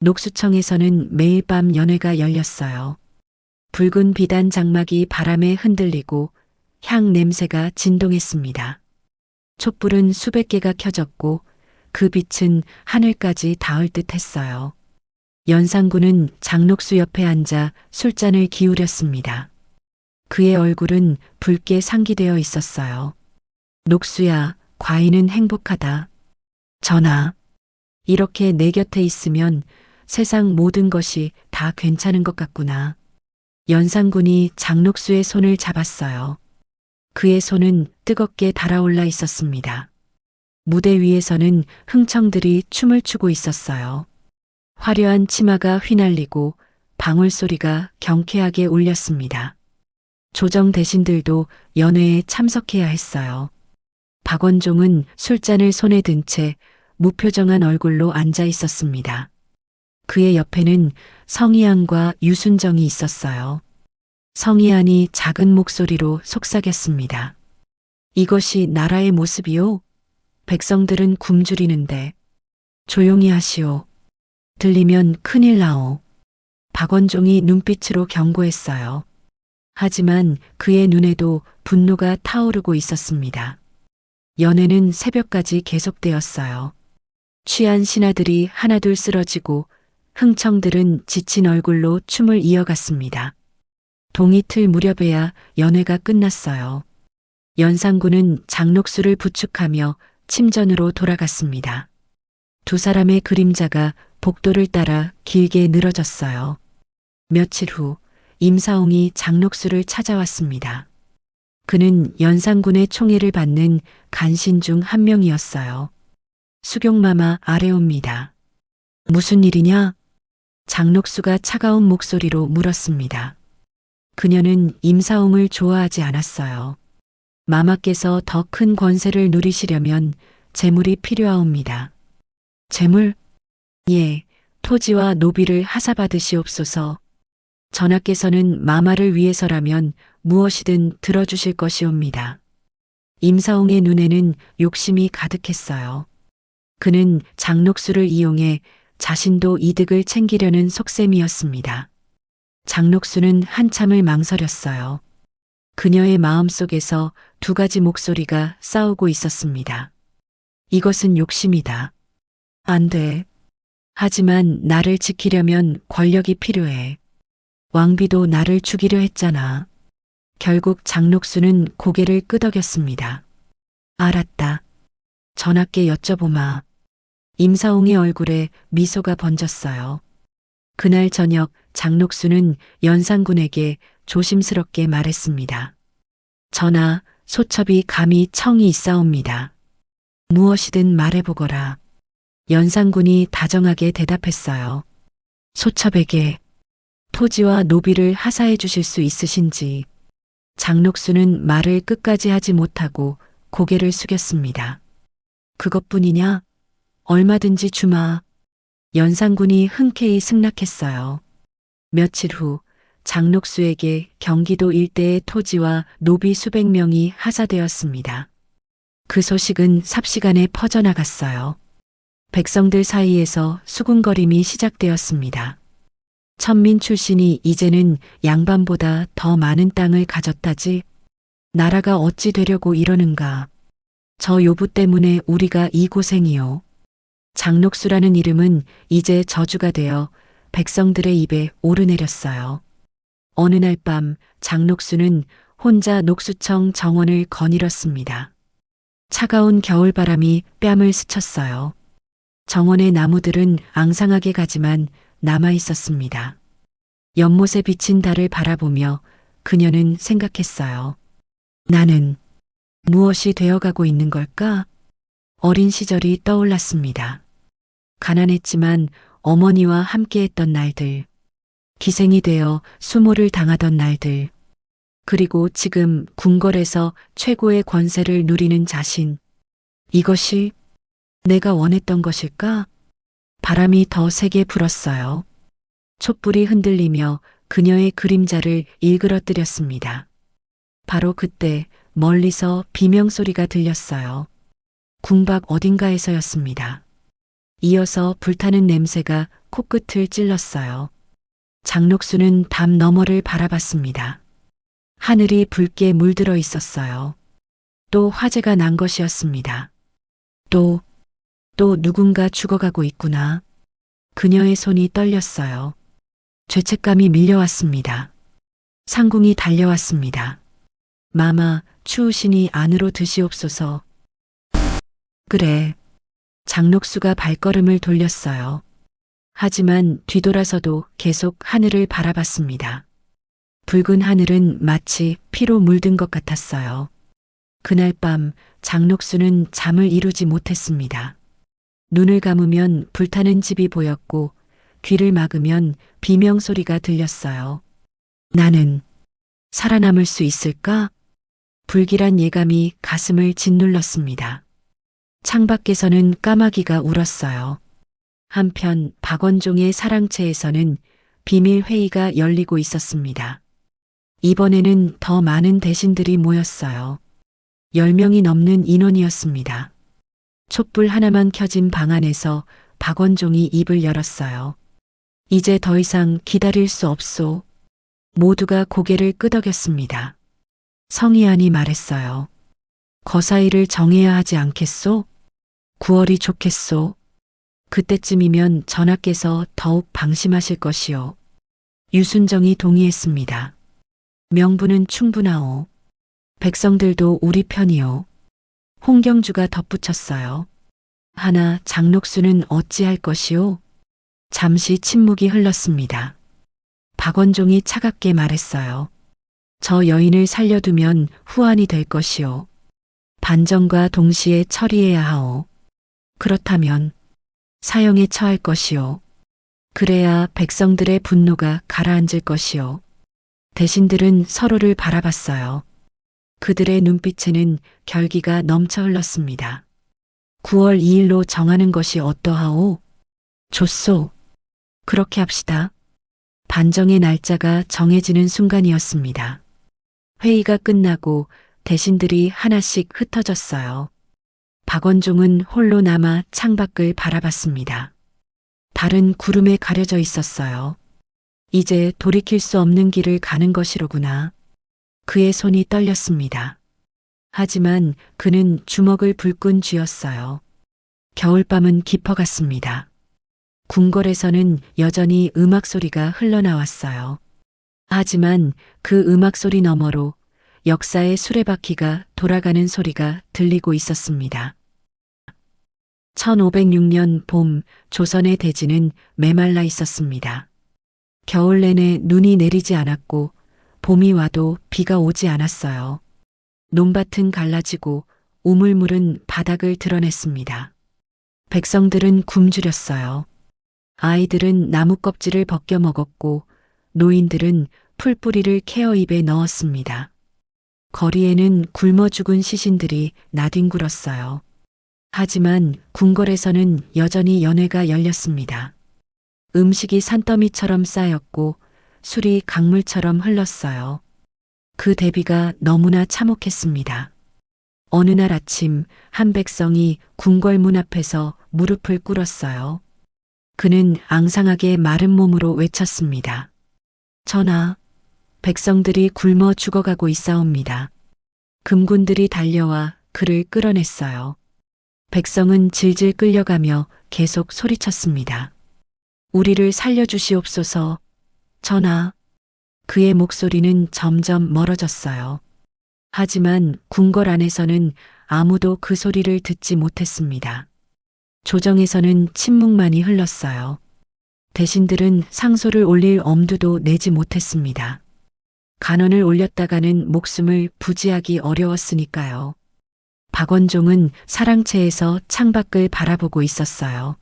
녹수청에서는 매일 밤 연회가 열렸어요. 붉은 비단 장막이 바람에 흔들리고 향 냄새가 진동했습니다. 촛불은 수백 개가 켜졌고 그 빛은 하늘까지 닿을 듯 했어요. 연산군은 장녹수 옆에 앉아 술잔을 기울였습니다. 그의 얼굴은 붉게 상기되어 있었어요. 녹수야, 과인은 행복하다. 전하, 이렇게 내 곁에 있으면 세상 모든 것이 다 괜찮은 것 같구나. 연산군이 장녹수의 손을 잡았어요. 그의 손은 뜨겁게 달아올라 있었습니다. 무대 위에서는 흥청들이 춤을 추고 있었어요. 화려한 치마가 휘날리고 방울소리가 경쾌하게 울렸습니다. 조정 대신들도 연회에 참석해야 했어요. 박원종은 술잔을 손에 든 채 무표정한 얼굴로 앉아 있었습니다. 그의 옆에는 성희안과 유순정이 있었어요. 성희안이 작은 목소리로 속삭였습니다. 이것이 나라의 모습이요? 백성들은 굶주리는데 조용히 하시오. 들리면 큰일 나오. 박원종이 눈빛으로 경고했어요. 하지만 그의 눈에도 분노가 타오르고 있었습니다. 연회는 새벽까지 계속되었어요. 취한 신하들이 하나둘 쓰러지고 흥청들은 지친 얼굴로 춤을 이어갔습니다. 동이틀 무렵에야 연회가 끝났어요. 연산군은 장녹수를 부축하며 침전으로 돌아갔습니다. 두 사람의 그림자가 복도를 따라 길게 늘어졌어요. 며칠 후 임사홍이 장녹수를 찾아왔습니다. 그는 연산군의 총애를 받는 간신 중 한 명이었어요. 수경마마 아래옵니다. 무슨 일이냐? 장녹수가 차가운 목소리로 물었습니다. 그녀는 임사홍을 좋아하지 않았어요. 마마께서 더 큰 권세를 누리시려면 재물이 필요하옵니다. 재물? 예, 토지와 노비를 하사받으시옵소서. 전하께서는 마마를 위해서라면 무엇이든 들어주실 것이옵니다. 임사홍의 눈에는 욕심이 가득했어요. 그는 장녹수를 이용해 자신도 이득을 챙기려는 속셈이었습니다. 장녹수는 한참을 망설였어요. 그녀의 마음속에서 두 가지 목소리가 싸우고 있었습니다. 이것은 욕심이다. 안 돼. 하지만 나를 지키려면 권력이 필요해. 왕비도 나를 죽이려 했잖아. 결국 장녹수는 고개를 끄덕였습니다. 알았다. 전하께 여쭤보마. 임사홍의 얼굴에 미소가 번졌어요. 그날 저녁 장녹수는 연산군에게 조심스럽게 말했습니다. 전하, 소첩이 감히 청이 있사옵니다. 무엇이든 말해보거라. 연산군이 다정하게 대답했어요. 소첩에게 토지와 노비를 하사해 주실 수 있으신지. 장녹수는 말을 끝까지 하지 못하고 고개를 숙였습니다. 그것뿐이냐? 얼마든지 주마. 연산군이 흔쾌히 승낙했어요. 며칠 후 장녹수에게 경기도 일대의 토지와 노비 수백 명이 하사되었습니다. 그 소식은 삽시간에 퍼져나갔어요. 백성들 사이에서 수군거림이 시작되었습니다. 천민 출신이 이제는 양반보다 더 많은 땅을 가졌다지? 나라가 어찌 되려고 이러는가? 저 요부 때문에 우리가 이 고생이요. 장녹수라는 이름은 이제 저주가 되어 백성들의 입에 오르내렸어요. 어느 날 밤 장녹수는 혼자 녹수청 정원을 거닐었습니다. 차가운 겨울바람이 뺨을 스쳤어요. 정원의 나무들은 앙상하게 가지만 남아 있었습니다. 연못에 비친 달을 바라보며 그녀는 생각했어요. 나는 무엇이 되어가고 있는 걸까? 어린 시절이 떠올랐습니다. 가난했지만 어머니와 함께했던 날들, 기생이 되어 수모를 당하던 날들, 그리고 지금 궁궐에서 최고의 권세를 누리는 자신. 이것이 내가 원했던 것일까? 바람이 더 세게 불었어요. 촛불이 흔들리며 그녀의 그림자를 일그러뜨렸습니다. 바로 그때 멀리서 비명소리가 들렸어요. 궁밖 어딘가에서였습니다. 이어서 불타는 냄새가 코끝을 찔렀어요. 장록수는 담 너머를 바라봤습니다. 하늘이 붉게 물들어 있었어요. 또 화재가 난 것이었습니다. 또 누군가 죽어가고 있구나. 그녀의 손이 떨렸어요. 죄책감이 밀려왔습니다. 상궁이 달려왔습니다. 마마, 추우시니 안으로 드시옵소서. 그래. 장록수가 발걸음을 돌렸어요. 하지만 뒤돌아서도 계속 하늘을 바라봤습니다. 붉은 하늘은 마치 피로 물든 것 같았어요. 그날 밤 장록수는 잠을 이루지 못했습니다. 눈을 감으면 불타는 집이 보였고 귀를 막으면 비명소리가 들렸어요. 나는 살아남을 수 있을까? 불길한 예감이 가슴을 짓눌렀습니다. 창밖에서는 까마귀가 울었어요. 한편 박원종의 사랑채에서는 비밀 회의가 열리고 있었습니다. 이번에는 더 많은 대신들이 모였어요. 10명이 넘는 인원이었습니다. 촛불 하나만 켜진 방 안에서 박원종이 입을 열었어요. 이제 더 이상 기다릴 수 없소. 모두가 고개를 끄덕였습니다. 성희안이 말했어요. 거사일을 정해야 하지 않겠소? 9월이 좋겠소. 그때쯤이면 전하께서 더욱 방심하실 것이요. 유순정이 동의했습니다. 명분은 충분하오. 백성들도 우리 편이요. 홍경주가 덧붙였어요. 하나 장록수는 어찌할 것이오? 잠시 침묵이 흘렀습니다. 박원종이 차갑게 말했어요. 저 여인을 살려두면 후환이 될 것이오. 반정과 동시에 처리해야 하오. 그렇다면 사형에 처할 것이오. 그래야 백성들의 분노가 가라앉을 것이오. 대신들은 서로를 바라봤어요. 그들의 눈빛에는 결기가 넘쳐 흘렀습니다. 9월 2일로 정하는 것이 어떠하오? 좋소. 그렇게 합시다. 반정의 날짜가 정해지는 순간이었습니다. 회의가 끝나고 대신들이 하나씩 흩어졌어요. 박원종은 홀로 남아 창밖을 바라봤습니다. 달은 구름에 가려져 있었어요. 이제 돌이킬 수 없는 길을 가는 것이로구나. 그의 손이 떨렸습니다. 하지만 그는 주먹을 불끈 쥐었어요. 겨울밤은 깊어갔습니다. 궁궐에서는 여전히 음악 소리가 흘러나왔어요. 하지만 그 음악 소리 너머로 역사의 수레바퀴가 돌아가는 소리가 들리고 있었습니다. 1506년 봄 조선의 대지는 메말라 있었습니다. 겨울 내내 눈이 내리지 않았고 봄이 와도 비가 오지 않았어요. 논밭은 갈라지고 우물물은 바닥을 드러냈습니다. 백성들은 굶주렸어요. 아이들은 나무 껍질을 벗겨 먹었고 노인들은 풀뿌리를 캐어 입에 넣었습니다. 거리에는 굶어 죽은 시신들이 나뒹굴었어요. 하지만 궁궐에서는 여전히 연회가 열렸습니다. 음식이 산더미처럼 쌓였고 술이 강물처럼 흘렀어요. 그 대비가 너무나 참혹했습니다. 어느 날 아침 한 백성이 궁궐문 앞에서 무릎을 꿇었어요. 그는 앙상하게 마른 몸으로 외쳤습니다. 전하, 백성들이 굶어 죽어가고 있사옵니다. 금군들이 달려와 그를 끌어냈어요. 백성은 질질 끌려가며 계속 소리쳤습니다. 우리를 살려주시옵소서. 전하. 그의 목소리는 점점 멀어졌어요. 하지만 궁궐 안에서는 아무도 그 소리를 듣지 못했습니다. 조정에서는 침묵만이 흘렀어요. 대신들은 상소를 올릴 엄두도 내지 못했습니다. 간언을 올렸다가는 목숨을 부지하기 어려웠으니까요. 박원종은 사랑채에서 창밖을 바라보고 있었어요.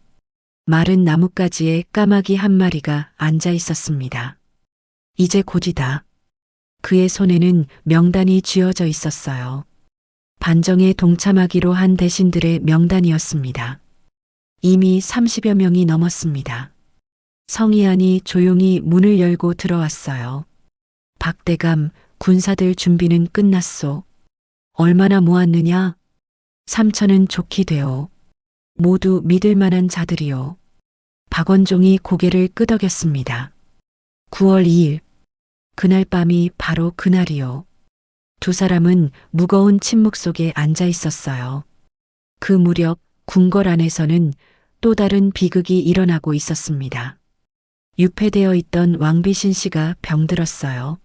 마른 나뭇가지에 까마귀 한 마리가 앉아 있었습니다. 이제 곧이다. 그의 손에는 명단이 쥐어져 있었어요. 반정에 동참하기로 한 대신들의 명단이었습니다. 이미 30여 명이 넘었습니다. 성희안이 조용히 문을 열고 들어왔어요. 박대감, 군사들 준비는 끝났소. 얼마나 모았느냐? 3천은 좋게 되오. 모두 믿을 만한 자들이요. 박원종이 고개를 끄덕였습니다. 9월 2일. 그날 밤이 바로 그날이요. 두 사람은 무거운 침묵 속에 앉아 있었어요. 그 무렵 궁궐 안에서는 또 다른 비극이 일어나고 있었습니다. 유폐되어 있던 왕비신 씨가 병들었어요.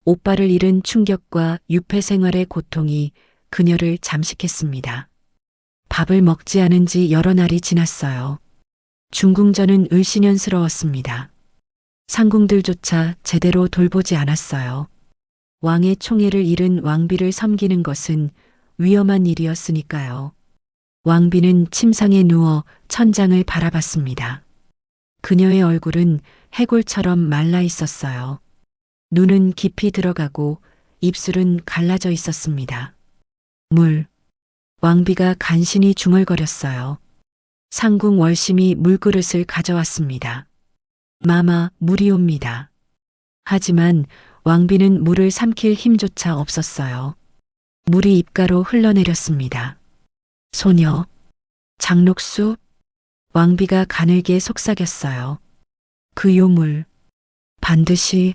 오빠를 잃은 충격과 유폐 생활의 고통이 그녀를 잠식했습니다. 밥을 먹지 않은 지 여러 날이 지났어요. 중궁전은 을씨년스러웠습니다. 상궁들조차 제대로 돌보지 않았어요. 왕의 총애를 잃은 왕비를 섬기는 것은 위험한 일이었으니까요. 왕비는 침상에 누워 천장을 바라봤습니다. 그녀의 얼굴은 해골처럼 말라 있었어요. 눈은 깊이 들어가고 입술은 갈라져 있었습니다. 물. 왕비가 간신히 중얼거렸어요. 상궁 월심이 물그릇을 가져왔습니다. 마마, 물이 옵니다. 하지만 왕비는 물을 삼킬 힘조차 없었어요. 물이 입가로 흘러내렸습니다. 소녀, 장록수? 왕비가 가늘게 속삭였어요. 그 요물, 반드시.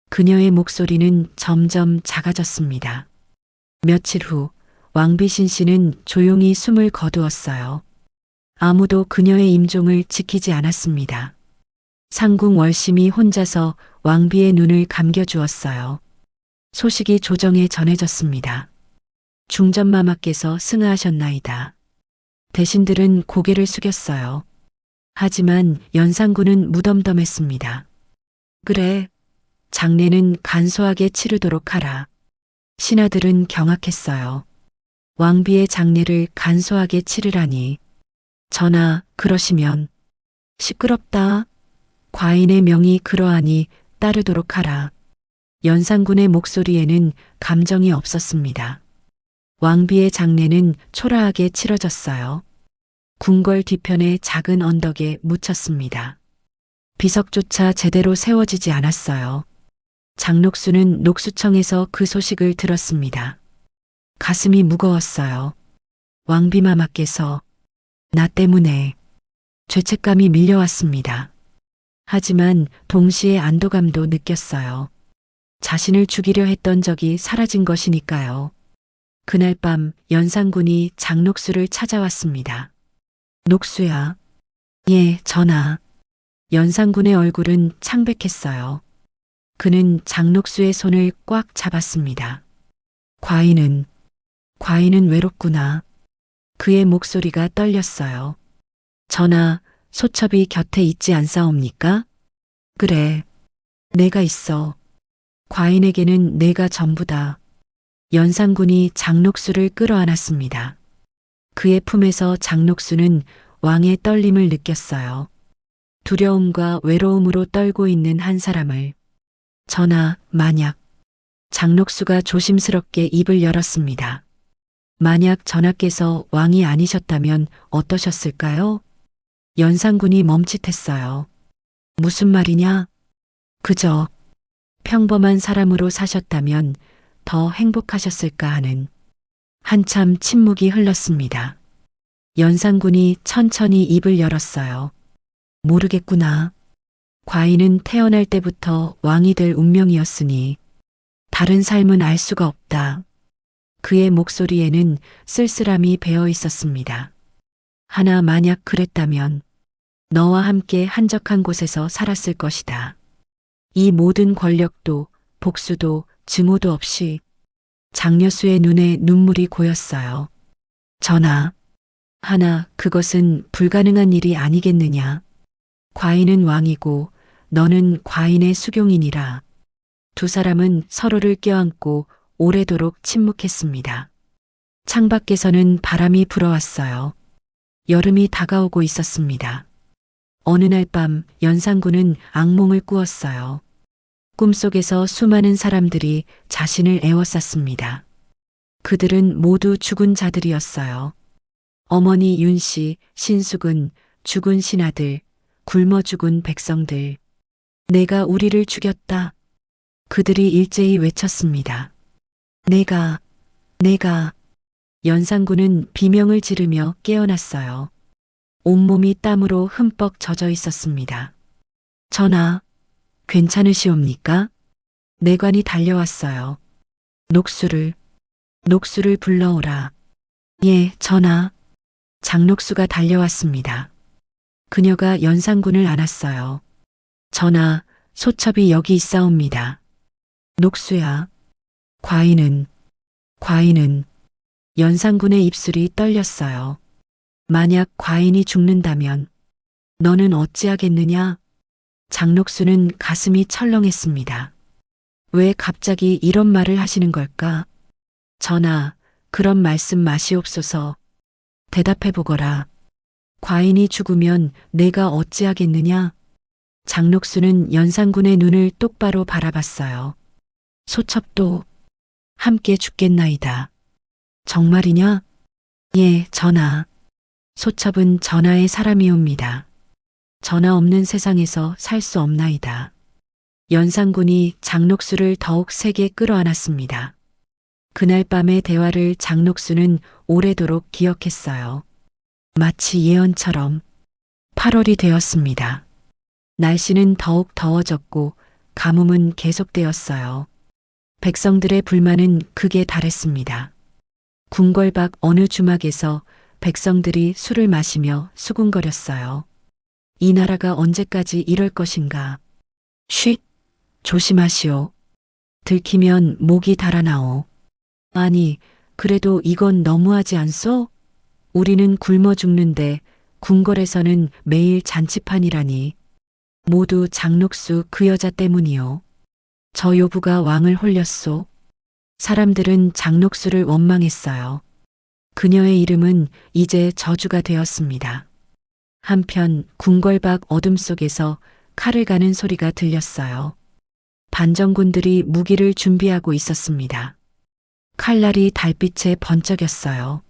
그녀의 목소리는 점점 작아졌습니다. 며칠 후 왕비신 씨는 조용히 숨을 거두었어요. 아무도 그녀의 임종을 지키지 않았습니다. 상궁 월심이 혼자서 왕비의 눈을 감겨주었어요. 소식이 조정에 전해졌습니다. 중전마마께서 승하하셨나이다. 대신들은 고개를 숙였어요. 하지만 연산군은 무덤덤했습니다. 그래, 장례는 간소하게 치르도록 하라. 신하들은 경악했어요. 왕비의 장례를 간소하게 치르라니. 전하, 그러시면. 시끄럽다. 과인의 명이 그러하니 따르도록 하라. 연산군의 목소리에는 감정이 없었습니다. 왕비의 장례는 초라하게 치러졌어요. 궁궐 뒤편의 작은 언덕에 묻혔습니다. 비석조차 제대로 세워지지 않았어요. 장록수는 녹수청에서 그 소식을 들었습니다. 가슴이 무거웠어요. 왕비마마께서 나 때문에 죄책감이 밀려왔습니다. 하지만 동시에 안도감도 느꼈어요. 자신을 죽이려 했던 적이 사라진 것이니까요. 그날 밤 연산군이 장록수를 찾아왔습니다. 녹수야. 예, 전하. 연산군의 얼굴은 창백했어요. 그는 장록수의 손을 꽉 잡았습니다. 과인은 외롭구나. 그의 목소리가 떨렸어요. 전하, 소첩이 곁에 있지 않사옵니까? 그래, 내가 있어. 과인에게는 내가 전부다. 연산군이 장록수를 끌어안았습니다. 그의 품에서 장록수는 왕의 떨림을 느꼈어요. 두려움과 외로움으로 떨고 있는 한 사람을. 전하, 만약. 장록수가 조심스럽게 입을 열었습니다. 만약 전하께서 왕이 아니셨다면 어떠셨을까요? 연산군이 멈칫했어요. 무슨 말이냐? 그저 평범한 사람으로 사셨다면 더 행복하셨을까 하는. 한참 침묵이 흘렀습니다. 연산군이 천천히 입을 열었어요. 모르겠구나. 과인은 태어날 때부터 왕이 될 운명이었으니 다른 삶은 알 수가 없다. 그의 목소리에는 쓸쓸함이 배어 있었습니다. 하나 만약 그랬다면 너와 함께 한적한 곳에서 살았을 것이다. 이 모든 권력도 복수도 증오도 없이 장려수의 눈에 눈물이 고였어요. 전하, 하나 그것은 불가능한 일이 아니겠느냐. 과인은 왕이고 너는 과인의 수경이니라. 두 사람은 서로를 껴안고 오래도록 침묵했습니다. 창밖에서는 바람이 불어왔어요. 여름이 다가오고 있었습니다. 어느 날 밤 연산군은 악몽을 꾸었어요. 꿈속에서 수많은 사람들이 자신을 애워쌌습니다. 그들은 모두 죽은 자들이었어요. 어머니 윤씨, 신숙은, 죽은 신하들, 굶어 죽은 백성들. 내가 우리를 죽였다. 그들이 일제히 외쳤습니다. 내가. 연산군은 비명을 지르며 깨어났어요. 온몸이 땀으로 흠뻑 젖어 있었습니다. 전하, 괜찮으시옵니까? 내관이 달려왔어요. 녹수를 불러오라. 예, 전하. 장녹수가 달려왔습니다. 그녀가 연산군을 안았어요. 전하, 소첩이 여기 있사옵니다. 녹수야. 과인은. 연산군의 입술이 떨렸어요. 만약 과인이 죽는다면 너는 어찌하겠느냐? 장녹수는 가슴이 철렁했습니다. 왜 갑자기 이런 말을 하시는 걸까? 전하, 그런 말씀 마시옵소서. 대답해보거라. 과인이 죽으면 내가 어찌하겠느냐? 장녹수는 연산군의 눈을 똑바로 바라봤어요. 소첩도 함께 죽겠나이다. 정말이냐? 예, 전하. 소첩은 전하의 사람이옵니다. 전하 없는 세상에서 살 수 없나이다. 연산군이 장녹수를 더욱 세게 끌어안았습니다. 그날 밤의 대화를 장녹수는 오래도록 기억했어요. 마치 예언처럼 8월이 되었습니다. 날씨는 더욱 더워졌고 가뭄은 계속되었어요. 백성들의 불만은 극에 달했습니다. 궁궐 밖 어느 주막에서 백성들이 술을 마시며 수군거렸어요. 이 나라가 언제까지 이럴 것인가. 쉿! 조심하시오. 들키면 목이 달아나오. 아니, 그래도 이건 너무하지 않소? 우리는 굶어 죽는데 궁궐에서는 매일 잔치판이라니. 모두 장녹수 그 여자 때문이요. 저 요부가 왕을 홀렸소. 사람들은 장녹수를 원망했어요. 그녀의 이름은 이제 저주가 되었습니다. 한편 궁궐 밖 어둠 속에서 칼을 가는 소리가 들렸어요. 반정군들이 무기를 준비하고 있었습니다. 칼날이 달빛에 번쩍였어요.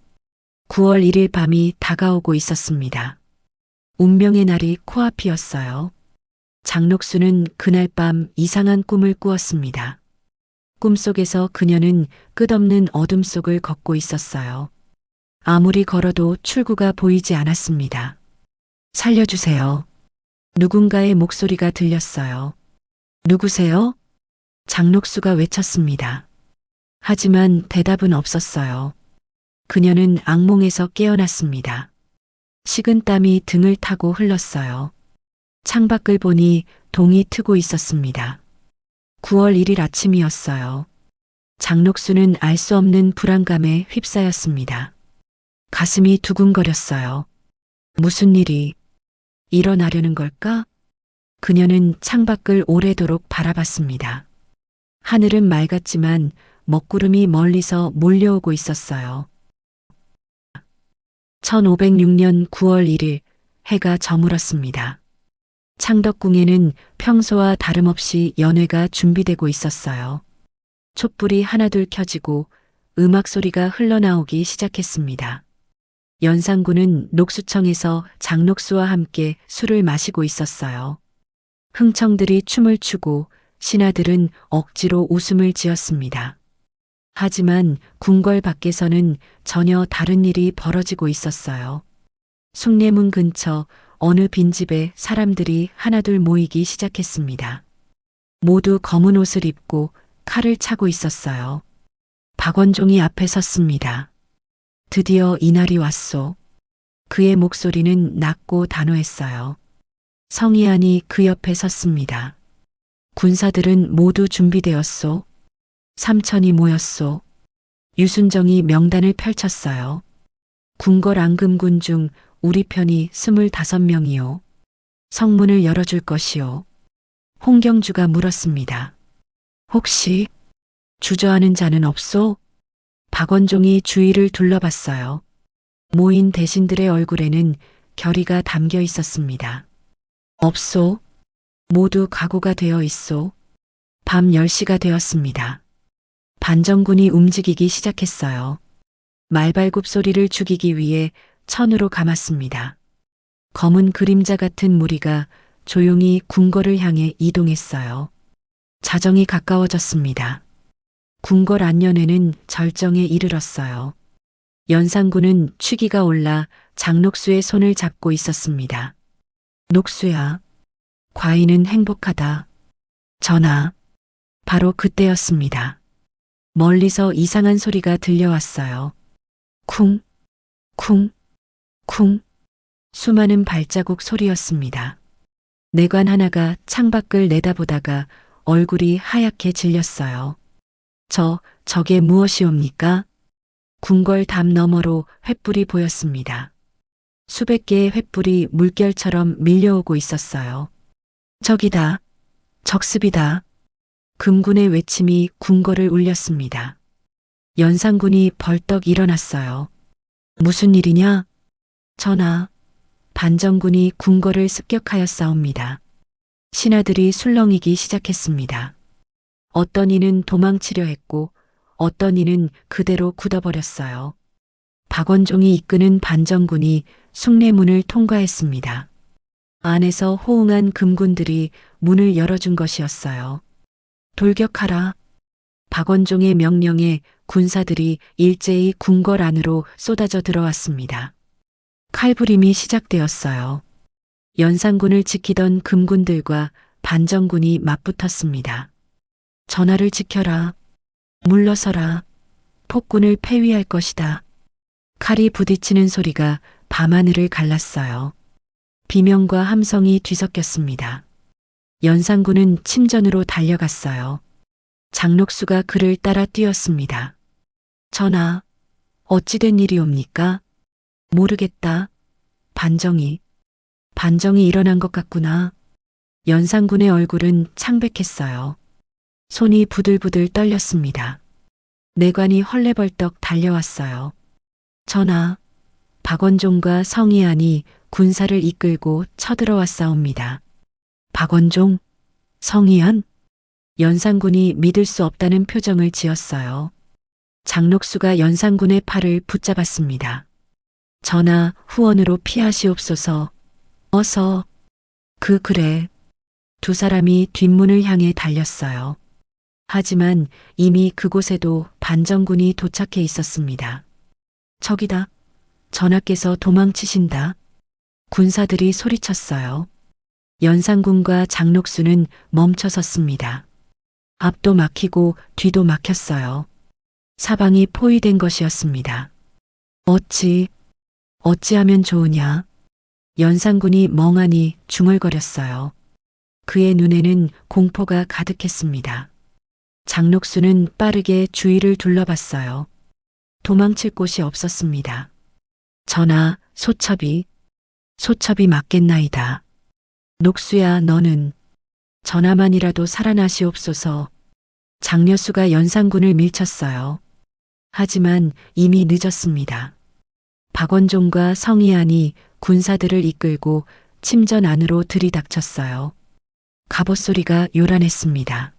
9월 1일 밤이 다가오고 있었습니다. 운명의 날이 코앞이었어요. 장녹수는 그날 밤 이상한 꿈을 꾸었습니다. 꿈속에서 그녀는 끝없는 어둠 속을 걷고 있었어요. 아무리 걸어도 출구가 보이지 않았습니다. 살려주세요. 누군가의 목소리가 들렸어요. 누구세요? 장녹수가 외쳤습니다. 하지만 대답은 없었어요. 그녀는 악몽에서 깨어났습니다. 식은 땀이 등을 타고 흘렀어요. 창밖을 보니 동이 트고 있었습니다. 9월 1일 아침이었어요. 장녹수는 알 수 없는 불안감에 휩싸였습니다. 가슴이 두근거렸어요. 무슨 일이 일어나려는 걸까? 그녀는 창밖을 오래도록 바라봤습니다. 하늘은 맑았지만 먹구름이 멀리서 몰려오고 있었어요. 1506년 9월 1일 해가 저물었습니다. 창덕궁에는 평소와 다름없이 연회가 준비되고 있었어요. 촛불이 하나둘 켜지고 음악 소리가 흘러나오기 시작했습니다. 연산군은 녹수청에서 장녹수와 함께 술을 마시고 있었어요. 흥청들이 춤을 추고 신하들은 억지로 웃음을 지었습니다. 하지만 궁궐 밖에서는 전혀 다른 일이 벌어지고 있었어요. 숭례문 근처 어느 빈집에 사람들이 하나둘 모이기 시작했습니다. 모두 검은 옷을 입고 칼을 차고 있었어요. 박원종이 앞에 섰습니다. 드디어 이날이 왔소. 그의 목소리는 낮고 단호했어요. 성희안이 그 옆에 섰습니다. 군사들은 모두 준비되었소. 삼천이 모였소. 유순정이 명단을 펼쳤어요. 궁궐 앙금군 중 우리 편이 25명이요. 성문을 열어줄 것이요. 홍경주가 물었습니다. 혹시 주저하는 자는 없소? 박원종이 주위를 둘러봤어요. 모인 대신들의 얼굴에는 결의가 담겨 있었습니다. 없소. 모두 각오가 되어 있소. 밤 10시가 되었습니다. 반정군이 움직이기 시작했어요. 말발굽 소리를 죽이기 위해 천으로 감았습니다. 검은 그림자 같은 무리가 조용히 궁궐을 향해 이동했어요. 자정이 가까워졌습니다. 궁궐 안면에는 절정에 이르렀어요. 연산군은 취기가 올라 장녹수의 손을 잡고 있었습니다. 녹수야, 과인은 행복하다. 전하, 바로 그때였습니다. 멀리서 이상한 소리가 들려왔어요. 쿵, 쿵, 쿵. 수많은 발자국 소리였습니다. 내관 하나가 창밖을 내다보다가 얼굴이 하얗게 질렸어요. 저게 무엇이옵니까? 궁궐 담 너머로 횃불이 보였습니다. 수백 개의 횃불이 물결처럼 밀려오고 있었어요. 적이다. 적습이다. 금군의 외침이 궁궐을 울렸습니다. 연산군이 벌떡 일어났어요. 무슨 일이냐? 전하, 반정군이 궁궐을 습격하였사옵니다. 신하들이 술렁이기 시작했습니다. 어떤 이는 도망치려 했고 어떤 이는 그대로 굳어버렸어요. 박원종이 이끄는 반정군이 숭례문을 통과했습니다. 안에서 호응한 금군들이 문을 열어준 것이었어요. 돌격하라. 박원종의 명령에 군사들이 일제히 궁궐 안으로 쏟아져 들어왔습니다. 칼부림이 시작되었어요. 연산군을 지키던 금군들과 반정군이 맞붙었습니다. 전하를 지켜라. 물러서라. 폭군을 패위할 것이다. 칼이 부딪히는 소리가 밤하늘을 갈랐어요. 비명과 함성이 뒤섞였습니다. 연산군은 침전으로 달려갔어요. 장녹수가 그를 따라 뛰었습니다. 전하, 어찌된 일이옵니까? 모르겠다. 반정이 일어난 것 같구나. 연산군의 얼굴은 창백했어요. 손이 부들부들 떨렸습니다. 내관이 헐레벌떡 달려왔어요. 전하, 박원종과 성희안이 군사를 이끌고 쳐들어왔사옵니다. 박원종, 성희안? 연산군이 믿을 수 없다는 표정을 지었어요. 장녹수가 연산군의 팔을 붙잡았습니다. 전하, 후원으로 피하시옵소서. 어서. 그래. 두 사람이 뒷문을 향해 달렸어요. 하지만 이미 그곳에도 반정군이 도착해 있었습니다. 적이다. 전하께서 도망치신다. 군사들이 소리쳤어요. 연산군과 장녹수는 멈춰섰습니다. 앞도 막히고 뒤도 막혔어요. 사방이 포위된 것이었습니다. 어찌하면 좋으냐? 연산군이 멍하니 중얼거렸어요. 그의 눈에는 공포가 가득했습니다. 장녹수는 빠르게 주위를 둘러봤어요. 도망칠 곳이 없었습니다. 전하, 소첩이 맞겠나이다. 녹수야, 너는 전하만이라도 살아나시옵소서. 장려수가 연산군을 밀쳤어요. 하지만 이미 늦었습니다. 박원종과 성희안이 군사들을 이끌고 침전 안으로 들이닥쳤어요. 갑옷소리가 요란했습니다.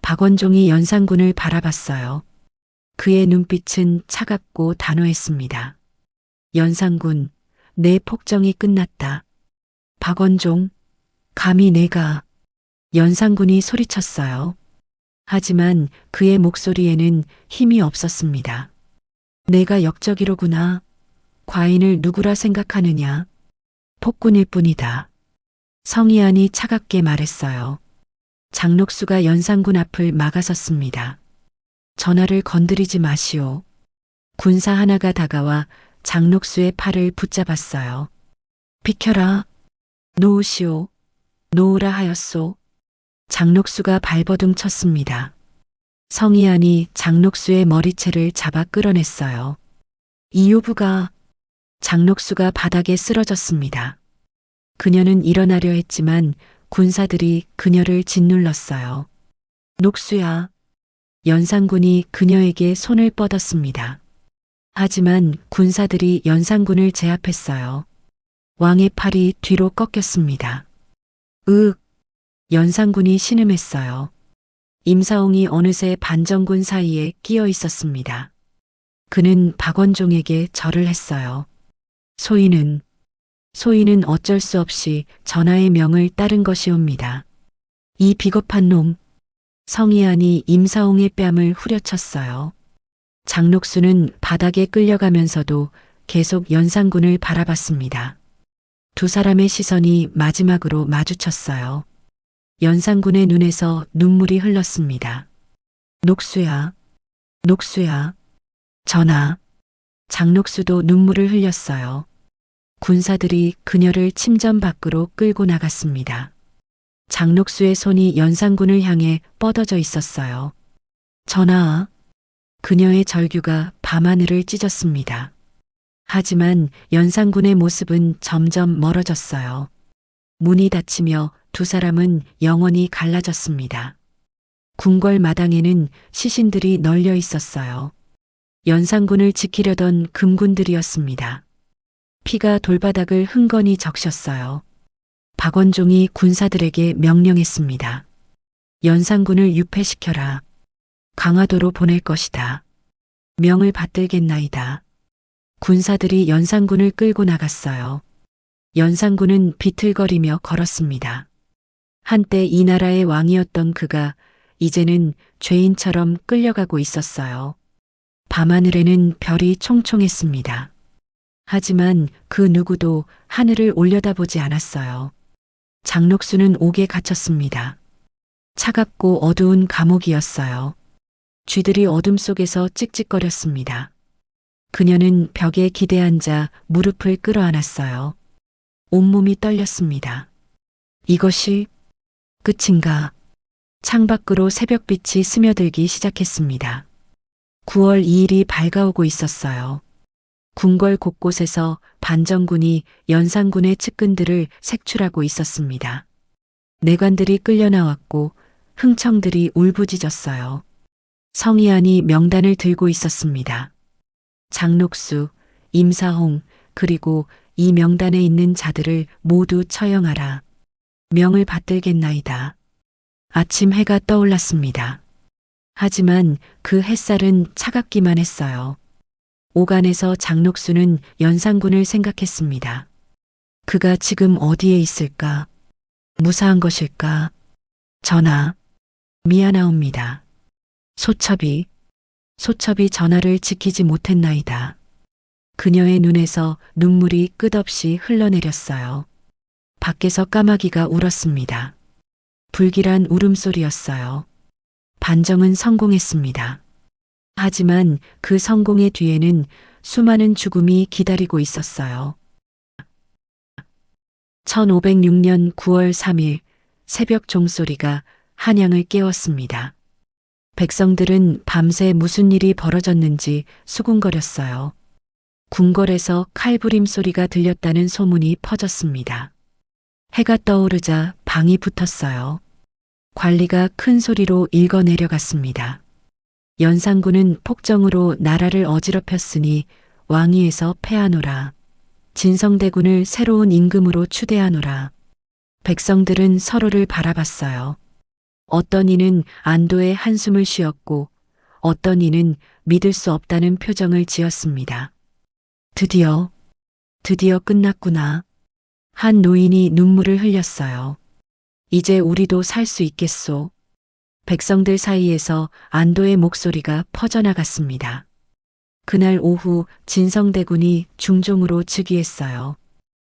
박원종이 연산군을 바라봤어요. 그의 눈빛은 차갑고 단호했습니다. 연산군, 내 폭정이 끝났다. 박원종, 감히 내가. 연산군이 소리쳤어요. 하지만 그의 목소리에는 힘이 없었습니다. 내가 역적이로구나. 과인을 누구라 생각하느냐. 폭군일 뿐이다. 성희안이 차갑게 말했어요. 장녹수가 연산군 앞을 막아섰습니다. 전하를 건드리지 마시오. 군사 하나가 다가와 장녹수의 팔을 붙잡았어요. 비켜라. 놓으시오. 놓으라 하였소. 장녹수가 발버둥 쳤습니다. 성희안이 장녹수의 머리채를 잡아 끌어냈어요. 이효부가 장녹수가 바닥에 쓰러졌습니다. 그녀는 일어나려 했지만 군사들이 그녀를 짓눌렀어요. 녹수야. 연산군이 그녀에게 손을 뻗었습니다. 하지만 군사들이 연산군을 제압했어요. 왕의 팔이 뒤로 꺾였습니다. 연산군이 신음했어요. 임사홍이 어느새 반정군 사이에 끼어 있었습니다. 그는 박원종에게 절을 했어요. 소인은 어쩔 수 없이 전하의 명을 따른 것이옵니다. 이 비겁한 놈. 성희안이 임사홍의 뺨을 후려쳤어요. 장녹수는 바닥에 끌려가면서도 계속 연산군을 바라봤습니다. 두 사람의 시선이 마지막으로 마주쳤어요. 연산군의 눈에서 눈물이 흘렀습니다. 녹수야, 녹수야. 전하. 장녹수도 눈물을 흘렸어요. 군사들이 그녀를 침전 밖으로 끌고 나갔습니다. 장녹수의 손이 연산군을 향해 뻗어져 있었어요. 전하. 그녀의 절규가 밤하늘을 찢었습니다. 하지만 연산군의 모습은 점점 멀어졌어요. 문이 닫히며 두 사람은 영원히 갈라졌습니다. 궁궐 마당에는 시신들이 널려 있었어요. 연산군을 지키려던 금군들이었습니다. 피가 돌바닥을 흥건히 적셨어요. 박원종이 군사들에게 명령했습니다. 연산군을 유폐시켜라. 강화도로 보낼 것이다. 명을 받들겠나이다. 군사들이 연산군을 끌고 나갔어요. 연산군은 비틀거리며 걸었습니다. 한때 이 나라의 왕이었던 그가 이제는 죄인처럼 끌려가고 있었어요. 밤하늘에는 별이 총총했습니다. 하지만 그 누구도 하늘을 올려다보지 않았어요. 장녹수는 옥에 갇혔습니다. 차갑고 어두운 감옥이었어요. 쥐들이 어둠 속에서 찍찍거렸습니다. 그녀는 벽에 기대앉아 무릎을 끌어안았어요. 온몸이 떨렸습니다. 이것이 끝인가? 창밖으로 새벽빛이 스며들기 시작했습니다. 9월 2일이 밝아오고 있었어요. 궁궐 곳곳에서 반정군이 연산군의 측근들을 색출하고 있었습니다. 내관들이 끌려 나왔고 흥청들이 울부짖었어요. 성희안이 명단을 들고 있었습니다. 장녹수, 임사홍, 그리고 이 명단에 있는 자들을 모두 처형하라. 명을 받들겠나이다. 아침 해가 떠올랐습니다. 하지만 그 햇살은 차갑기만 했어요. 옥안에서 장녹수는 연산군을 생각했습니다. 그가 지금 어디에 있을까? 무사한 것일까? 전하, 미안하옵니다. 소첩이 전하를 지키지 못했나이다. 그녀의 눈에서 눈물이 끝없이 흘러내렸어요. 밖에서 까마귀가 울었습니다. 불길한 울음소리였어요. 반정은 성공했습니다. 하지만 그 성공의 뒤에는 수많은 죽음이 기다리고 있었어요. 1506년 9월 3일 새벽 종소리가 한양을 깨웠습니다. 백성들은 밤새 무슨 일이 벌어졌는지 수군거렸어요. 궁궐에서 칼부림 소리가 들렸다는 소문이 퍼졌습니다. 해가 떠오르자 방이 붙었어요. 관리가 큰 소리로 읽어내려갔습니다. 연산군은 폭정으로 나라를 어지럽혔으니 왕위에서 패하노라. 진성대군을 새로운 임금으로 추대하노라. 백성들은 서로를 바라봤어요. 어떤 이는 안도의 한숨을 쉬었고 어떤 이는 믿을 수 없다는 표정을 지었습니다. 드디어 끝났구나. 한 노인이 눈물을 흘렸어요. 이제 우리도 살 수 있겠소. 백성들 사이에서 안도의 목소리가 퍼져나갔습니다. 그날 오후 진성대군이 중종으로 즉위했어요.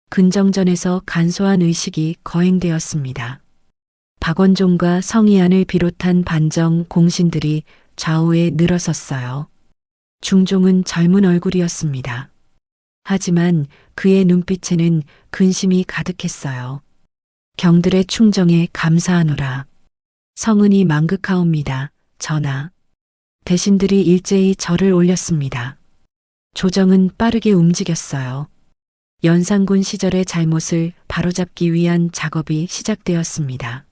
근정전에서 간소한 의식이 거행되었습니다. 박원종과 성희안을 비롯한 반정 공신들이 좌우에 늘어섰어요. 중종은 젊은 얼굴이었습니다. 하지만 그의 눈빛에는 근심이 가득했어요. 경들의 충정에 감사하노라. 성은이 망극하옵니다. 전하. 대신들이 일제히 절을 올렸습니다. 조정은 빠르게 움직였어요. 연산군 시절의 잘못을 바로잡기 위한 작업이 시작되었습니다.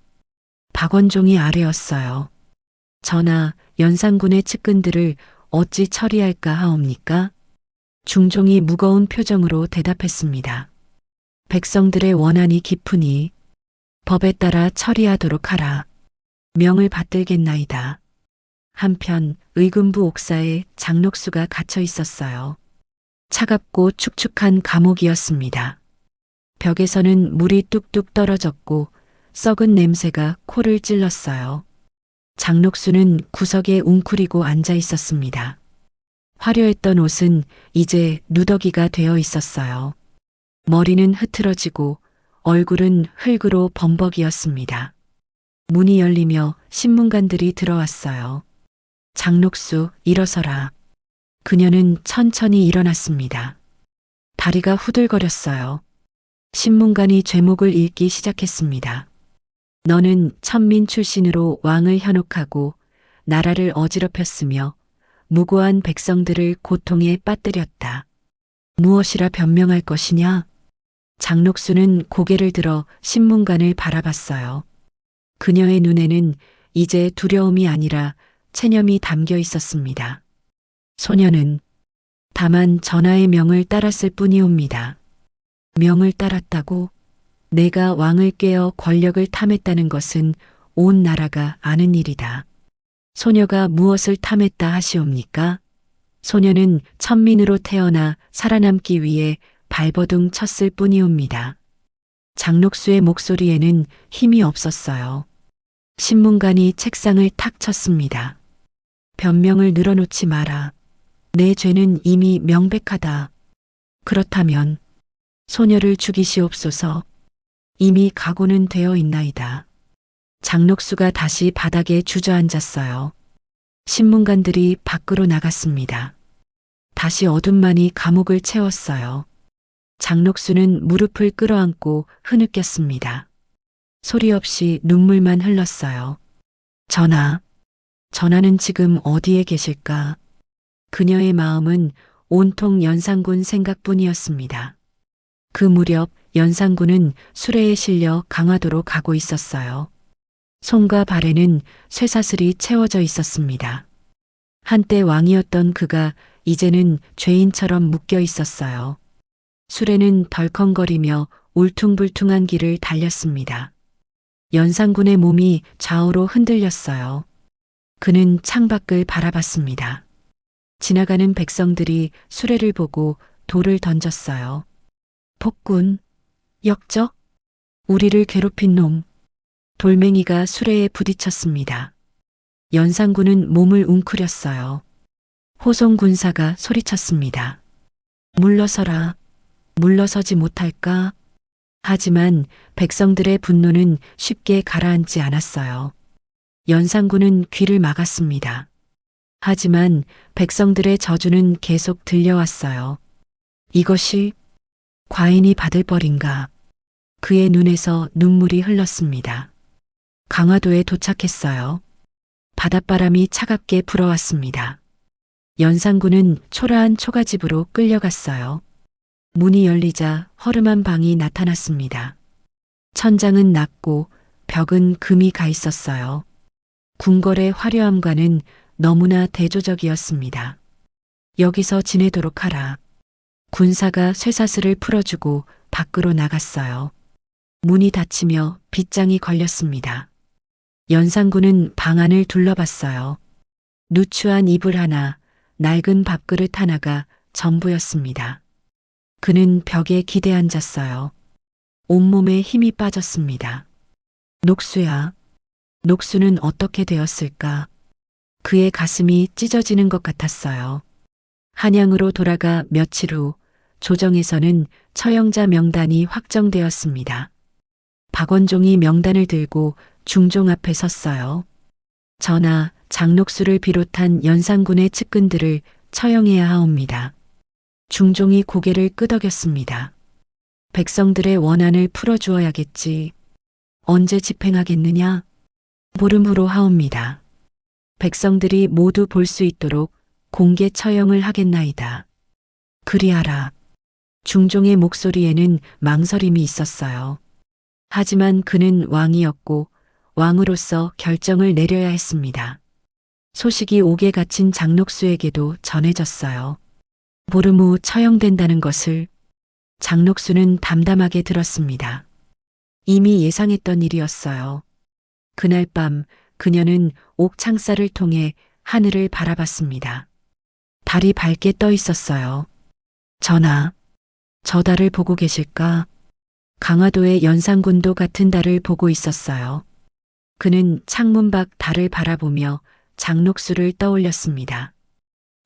박원종이 아뢰었어요. 전하, 연산군의 측근들을 어찌 처리할까 하옵니까? 중종이 무거운 표정으로 대답했습니다. 백성들의 원한이 깊으니 법에 따라 처리하도록 하라. 명을 받들겠나이다. 한편 의금부 옥사에 장록수가 갇혀 있었어요. 차갑고 축축한 감옥이었습니다. 벽에서는 물이 뚝뚝 떨어졌고 썩은 냄새가 코를 찔렀어요. 장록수는 구석에 웅크리고 앉아 있었습니다. 화려했던 옷은 이제 누더기가 되어 있었어요. 머리는 흐트러지고 얼굴은 흙으로 범벅이었습니다. 문이 열리며 신문관들이 들어왔어요. 장록수, 일어서라. 그녀는 천천히 일어났습니다. 다리가 후들거렸어요. 신문관이 죄목을 읽기 시작했습니다. 너는 천민 출신으로 왕을 현혹하고 나라를 어지럽혔으며 무고한 백성들을 고통에 빠뜨렸다. 무엇이라 변명할 것이냐? 장록수는 고개를 들어 신문관을 바라봤어요. 그녀의 눈에는 이제 두려움이 아니라 체념이 담겨 있었습니다. 소녀는 다만 전하의 명을 따랐을 뿐이옵니다. 명을 따랐다고? 내가 왕을 깨어 권력을 탐했다는 것은 온 나라가 아는 일이다. 소녀가 무엇을 탐했다 하시옵니까? 소녀는 천민으로 태어나 살아남기 위해 발버둥 쳤을 뿐이옵니다. 장록수의 목소리에는 힘이 없었어요. 신문관이 책상을 탁 쳤습니다. 변명을 늘어놓지 마라. 내 죄는 이미 명백하다. 그렇다면 소녀를 죽이시옵소서. 이미 각오는 되어 있나이다. 장록수가 다시 바닥에 주저앉았어요. 신문관들이 밖으로 나갔습니다. 다시 어둠만이 감옥을 채웠어요. 장록수는 무릎을 끌어안고 흐느꼈습니다. 소리 없이 눈물만 흘렀어요. 전하, 전하는 지금 어디에 계실까? 그녀의 마음은 온통 연산군 생각뿐이었습니다. 그 무렵 연산군은 수레에 실려 강화도로 가고 있었어요. 손과 발에는 쇠사슬이 채워져 있었습니다. 한때 왕이었던 그가 이제는 죄인처럼 묶여 있었어요. 수레는 덜컹거리며 울퉁불퉁한 길을 달렸습니다. 연산군의 몸이 좌우로 흔들렸어요. 그는 창밖을 바라봤습니다. 지나가는 백성들이 수레를 보고 돌을 던졌어요. 폭군, 역적, 우리를 괴롭힌 놈. 돌멩이가 수레에 부딪혔습니다. 연산군은 몸을 웅크렸어요. 호송 군사가 소리쳤습니다. 물러서라. 물러서지 못할까? 하지만 백성들의 분노는 쉽게 가라앉지 않았어요. 연산군은 귀를 막았습니다. 하지만 백성들의 저주는 계속 들려왔어요. 이것이 과인이 받을 벌인가? 그의 눈에서 눈물이 흘렀습니다. 강화도에 도착했어요. 바닷바람이 차갑게 불어왔습니다. 연산군은 초라한 초가집으로 끌려갔어요. 문이 열리자 허름한 방이 나타났습니다. 천장은 낮고 벽은 금이 가 있었어요. 궁궐의 화려함과는 너무나 대조적이었습니다. 여기서 지내도록 하라. 군사가 쇠사슬을 풀어주고 밖으로 나갔어요. 문이 닫히며 빗장이 걸렸습니다. 연산군은 방 안을 둘러봤어요. 누추한 이불 하나, 낡은 밥그릇 하나가 전부였습니다. 그는 벽에 기대 앉았어요. 온몸에 힘이 빠졌습니다. 녹수야. 녹수는 어떻게 되었을까? 그의 가슴이 찢어지는 것 같았어요. 한양으로 돌아가 며칠 후 조정에서는 처형자 명단이 확정되었습니다. 박원종이 명단을 들고 중종 앞에 섰어요. 전하, 장록수를 비롯한 연산군의 측근들을 처형해야 하옵니다. 중종이 고개를 끄덕였습니다. 백성들의 원한을 풀어주어야겠지. 언제 집행하겠느냐? 보름 후로 하옵니다. 백성들이 모두 볼 수 있도록 공개 처형을 하겠나이다. 그리하라. 중종의 목소리에는 망설임이 있었어요. 하지만 그는 왕이었고 왕으로서 결정을 내려야 했습니다. 소식이 옥에 갇힌 장록수에게도 전해졌어요. 보름 후 처형된다는 것을 장록수는 담담하게 들었습니다. 이미 예상했던 일이었어요. 그날 밤 그녀는 옥 창살을 통해 하늘을 바라봤습니다. 달이 밝게 떠 있었어요. 전하, 저 달을 보고 계실까? 강화도의 연산군도 같은 달을 보고 있었어요. 그는 창문 밖 달을 바라보며 장록수를 떠올렸습니다.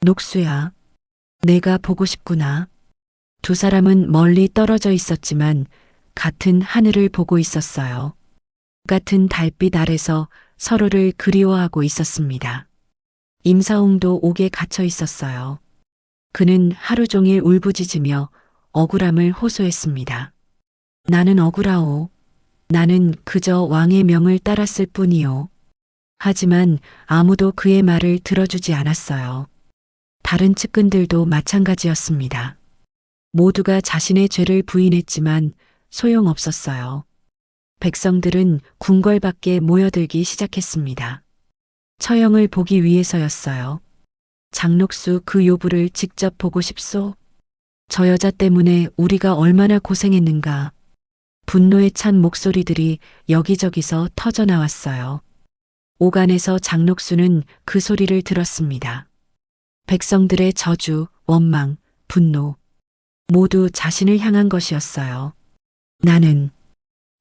녹수야, 내가 보고 싶구나. 두 사람은 멀리 떨어져 있었지만 같은 하늘을 보고 있었어요. 같은 달빛 아래서 서로를 그리워하고 있었습니다. 임사홍도 옥에 갇혀 있었어요. 그는 하루 종일 울부짖으며 억울함을 호소했습니다. 나는 억울하오. 나는 그저 왕의 명을 따랐을 뿐이오. 하지만 아무도 그의 말을 들어주지 않았어요. 다른 측근들도 마찬가지였습니다. 모두가 자신의 죄를 부인했지만 소용없었어요. 백성들은 궁궐 밖에 모여들기 시작했습니다. 처형을 보기 위해서였어요. 장록수 그 요부를 직접 보고 싶소? 저 여자 때문에 우리가 얼마나 고생했는가. 분노에 찬 목소리들이 여기저기서 터져나왔어요. 옥안에서 장록수는 그 소리를 들었습니다. 백성들의 저주, 원망, 분노, 모두 자신을 향한 것이었어요. 나는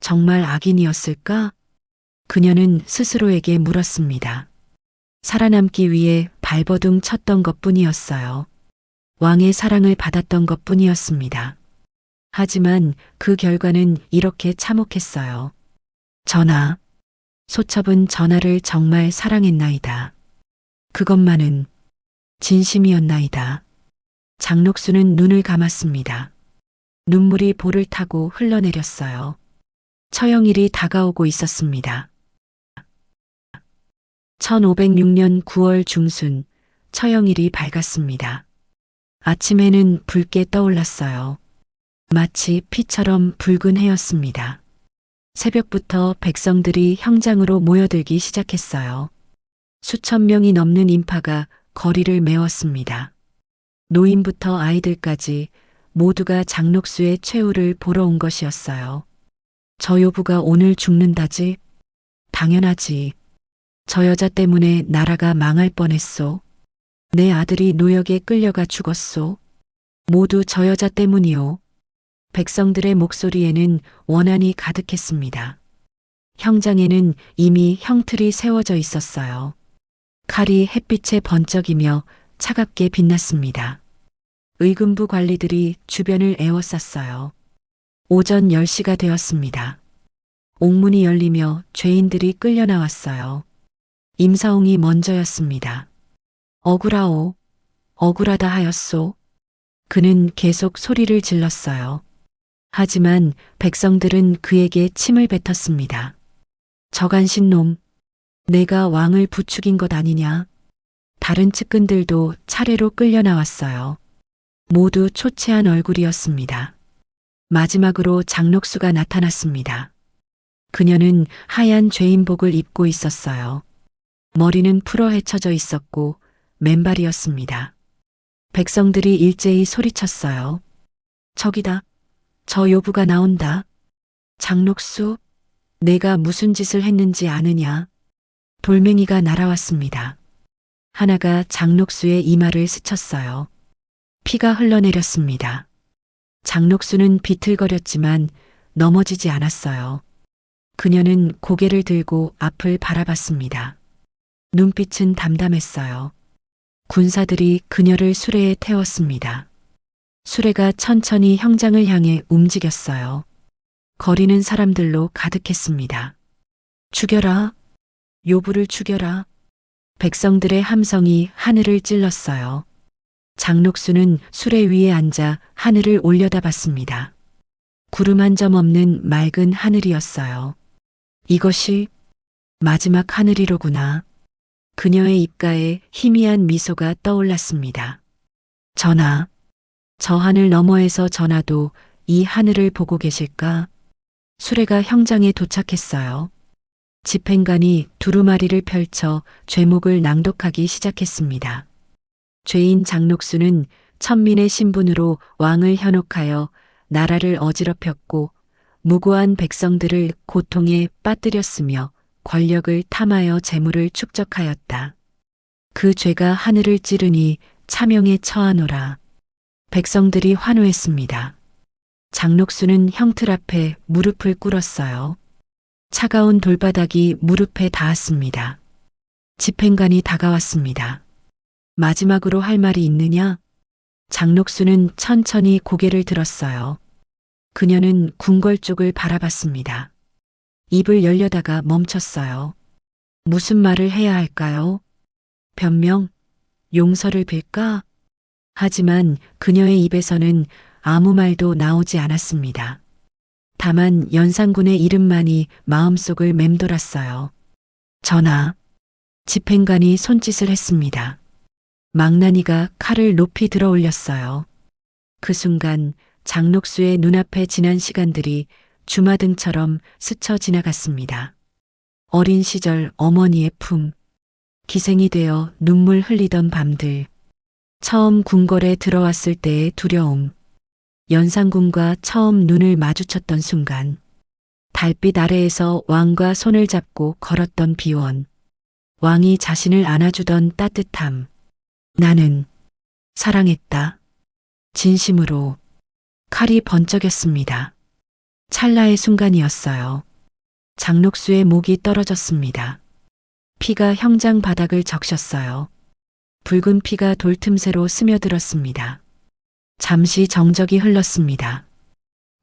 정말 악인이었을까? 그녀는 스스로에게 물었습니다. 살아남기 위해 발버둥 쳤던 것뿐이었어요. 왕의 사랑을 받았던 것뿐이었습니다. 하지만 그 결과는 이렇게 참혹했어요. 전하, 소첩은 전하를 정말 사랑했나이다. 그것만은 진심이었나이다. 장록수는 눈을 감았습니다. 눈물이 볼을 타고 흘러내렸어요. 처형일이 다가오고 있었습니다. 1506년 9월 중순 처형일이 밝았습니다. 아침에는 붉게 떠올랐어요. 마치 피처럼 붉은 해였습니다. 새벽부터 백성들이 형장으로 모여들기 시작했어요. 수천 명이 넘는 인파가 거리를 메웠습니다. 노인부터 아이들까지 모두가 장록수의 최후를 보러 온 것이었어요. 저 요부가 오늘 죽는다지? 당연하지. 저 여자 때문에 나라가 망할 뻔했소. 내 아들이 노역에 끌려가 죽었소. 모두 저 여자 때문이오. 백성들의 목소리에는 원한이 가득했습니다. 형장에는 이미 형틀이 세워져 있었어요. 칼이 햇빛에 번쩍이며 차갑게 빛났습니다. 의금부 관리들이 주변을 에워쌌어요. 오전 10시가 되었습니다. 옥문이 열리며 죄인들이 끌려 나왔어요. 임사홍이 먼저였습니다. 억울하오. 억울하다 하였소. 그는 계속 소리를 질렀어요. 하지만 백성들은 그에게 침을 뱉었습니다. 저간신놈, 내가 왕을 부추긴 것 아니냐? 다른 측근들도 차례로 끌려 나왔어요. 모두 초췌한 얼굴이었습니다. 마지막으로 장록수가 나타났습니다. 그녀는 하얀 죄인복을 입고 있었어요. 머리는 풀어 헤쳐져 있었고 맨발이었습니다. 백성들이 일제히 소리쳤어요. 저기다. 저 요부가 나온다. 장록수, 내가 무슨 짓을 했는지 아느냐? 돌멩이가 날아왔습니다. 하나가 장록수의 이마를 스쳤어요. 피가 흘러내렸습니다. 장록수는 비틀거렸지만 넘어지지 않았어요. 그녀는 고개를 들고 앞을 바라봤습니다. 눈빛은 담담했어요. 군사들이 그녀를 수레에 태웠습니다. 수레가 천천히 형장을 향해 움직였어요. 거리는 사람들로 가득했습니다. 죽여라. 요부를 죽여라. 백성들의 함성이 하늘을 찔렀어요. 장록수는 수레 위에 앉아 하늘을 올려다봤습니다. 구름 한 점 없는 맑은 하늘이었어요. 이것이 마지막 하늘이로구나. 그녀의 입가에 희미한 미소가 떠올랐습니다. 전하, 저 하늘 너머에서 전하도 이 하늘을 보고 계실까? 수레가 형장에 도착했어요. 집행관이 두루마리를 펼쳐 죄목을 낭독하기 시작했습니다. 죄인 장녹수는 천민의 신분으로 왕을 현혹하여 나라를 어지럽혔고 무고한 백성들을 고통에 빠뜨렸으며 권력을 탐하여 재물을 축적하였다. 그 죄가 하늘을 찌르니 차명에 처하노라. 백성들이 환호했습니다. 장녹수는 형틀 앞에 무릎을 꿇었어요. 차가운 돌바닥이 무릎에 닿았습니다. 집행관이 다가왔습니다. 마지막으로 할 말이 있느냐? 장녹수는 천천히 고개를 들었어요. 그녀는 궁궐 쪽을 바라봤습니다. 입을 열려다가 멈췄어요. 무슨 말을 해야 할까요? 변명? 용서를 빌까? 하지만 그녀의 입에서는 아무 말도 나오지 않았습니다. 다만 연산군의 이름만이 마음속을 맴돌았어요. 전하, 집행관이 손짓을 했습니다. 망나니가 칼을 높이 들어 올렸어요. 그 순간 장녹수의 눈앞에 지난 시간들이 주마등처럼 스쳐 지나갔습니다. 어린 시절 어머니의 품, 기생이 되어 눈물 흘리던 밤들, 처음 궁궐에 들어왔을 때의 두려움, 연산군과 처음 눈을 마주쳤던 순간, 달빛 아래에서 왕과 손을 잡고 걸었던 비원, 왕이 자신을 안아주던 따뜻함. 나는 사랑했다. 진심으로. 칼이 번쩍였습니다. 찰나의 순간이었어요. 장녹수의 목이 떨어졌습니다. 피가 형장 바닥을 적셨어요. 붉은 피가 돌 틈새로 스며들었습니다. 잠시 정적이 흘렀습니다.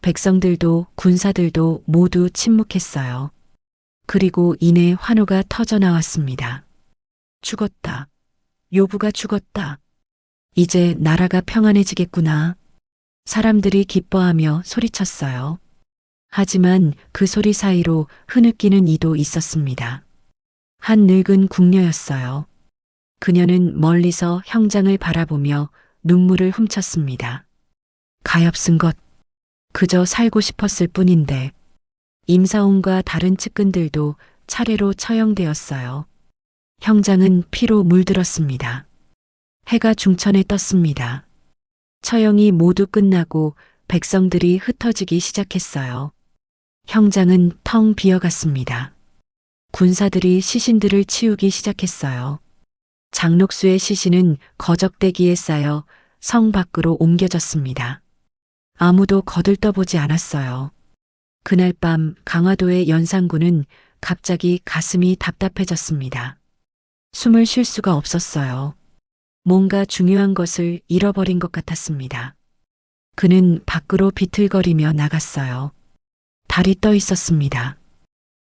백성들도 군사들도 모두 침묵했어요. 그리고 이내 환호가 터져 나왔습니다. 죽었다. 요부가 죽었다. 이제 나라가 평안해지겠구나. 사람들이 기뻐하며 소리쳤어요. 하지만 그 소리 사이로 흐느끼는 이도 있었습니다. 한 늙은 궁녀였어요. 그녀는 멀리서 형장을 바라보며 눈물을 훔쳤습니다. 가엾은 것. 그저 살고 싶었을 뿐인데. 임사원과 다른 측근들도 차례로 처형되었어요. 형장은 피로 물들었습니다. 해가 중천에 떴습니다. 처형이 모두 끝나고 백성들이 흩어지기 시작했어요. 형장은 텅 비어갔습니다. 군사들이 시신들을 치우기 시작했어요. 장녹수의 시신은 거적대기에 쌓여 성 밖으로 옮겨졌습니다. 아무도 거들떠보지 않았어요. 그날 밤 강화도의 연산군은 갑자기 가슴이 답답해졌습니다. 숨을 쉴 수가 없었어요. 뭔가 중요한 것을 잃어버린 것 같았습니다. 그는 밖으로 비틀거리며 나갔어요. 달이 떠 있었습니다.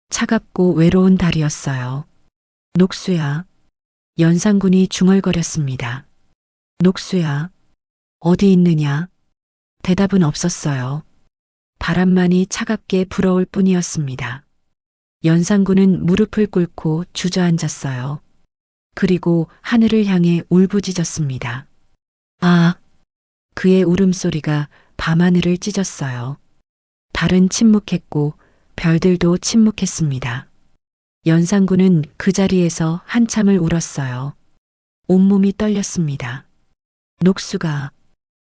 차갑고 외로운 달이었어요. 녹수야. 연산군이 중얼거렸습니다. 녹수야. 어디 있느냐? 대답은 없었어요. 바람만이 차갑게 불어올 뿐이었습니다. 연산군은 무릎을 꿇고 주저앉았어요. 그리고 하늘을 향해 울부짖었습니다. 아! 그의 울음소리가 밤하늘을 찢었어요. 달은 침묵했고 별들도 침묵했습니다. 연산군은 그 자리에서 한참을 울었어요. 온몸이 떨렸습니다.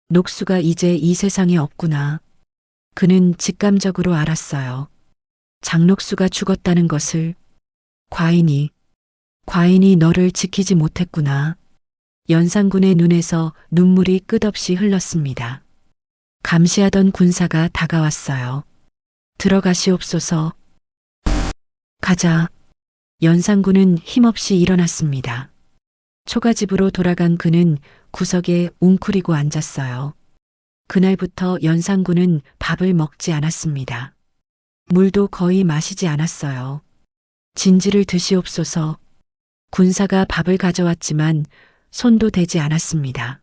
녹수가 이제 이 세상에 없구나. 그는 직감적으로 알았어요. 장녹수가 죽었다는 것을. 과인이 너를 지키지 못했구나. 연산군의 눈에서 눈물이 끝없이 흘렀습니다. 감시하던 군사가 다가왔어요. 들어가시옵소서. 가자. 연산군은 힘없이 일어났습니다. 초가집으로 돌아간 그는 구석에 웅크리고 앉았어요. 그날부터 연산군은 밥을 먹지 않았습니다. 물도 거의 마시지 않았어요. 진지를 드시옵소서. 군사가 밥을 가져왔지만 손도 대지 않았습니다.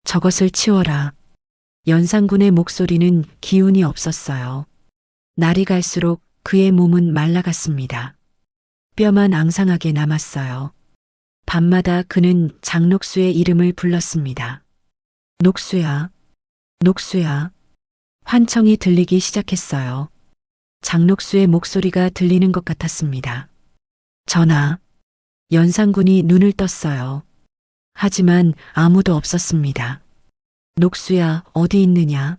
저것을 치워라. 연산군의 목소리는 기운이 없었어요. 날이 갈수록 그의 몸은 말라갔습니다. 뼈만 앙상하게 남았어요. 밤마다 그는 장녹수의 이름을 불렀습니다. 녹수야, 녹수야. 환청이 들리기 시작했어요. 장녹수의 목소리가 들리는 것 같았습니다. 전하, 연산군이 눈을 떴어요. 하지만 아무도 없었습니다. 녹수야, 어디 있느냐?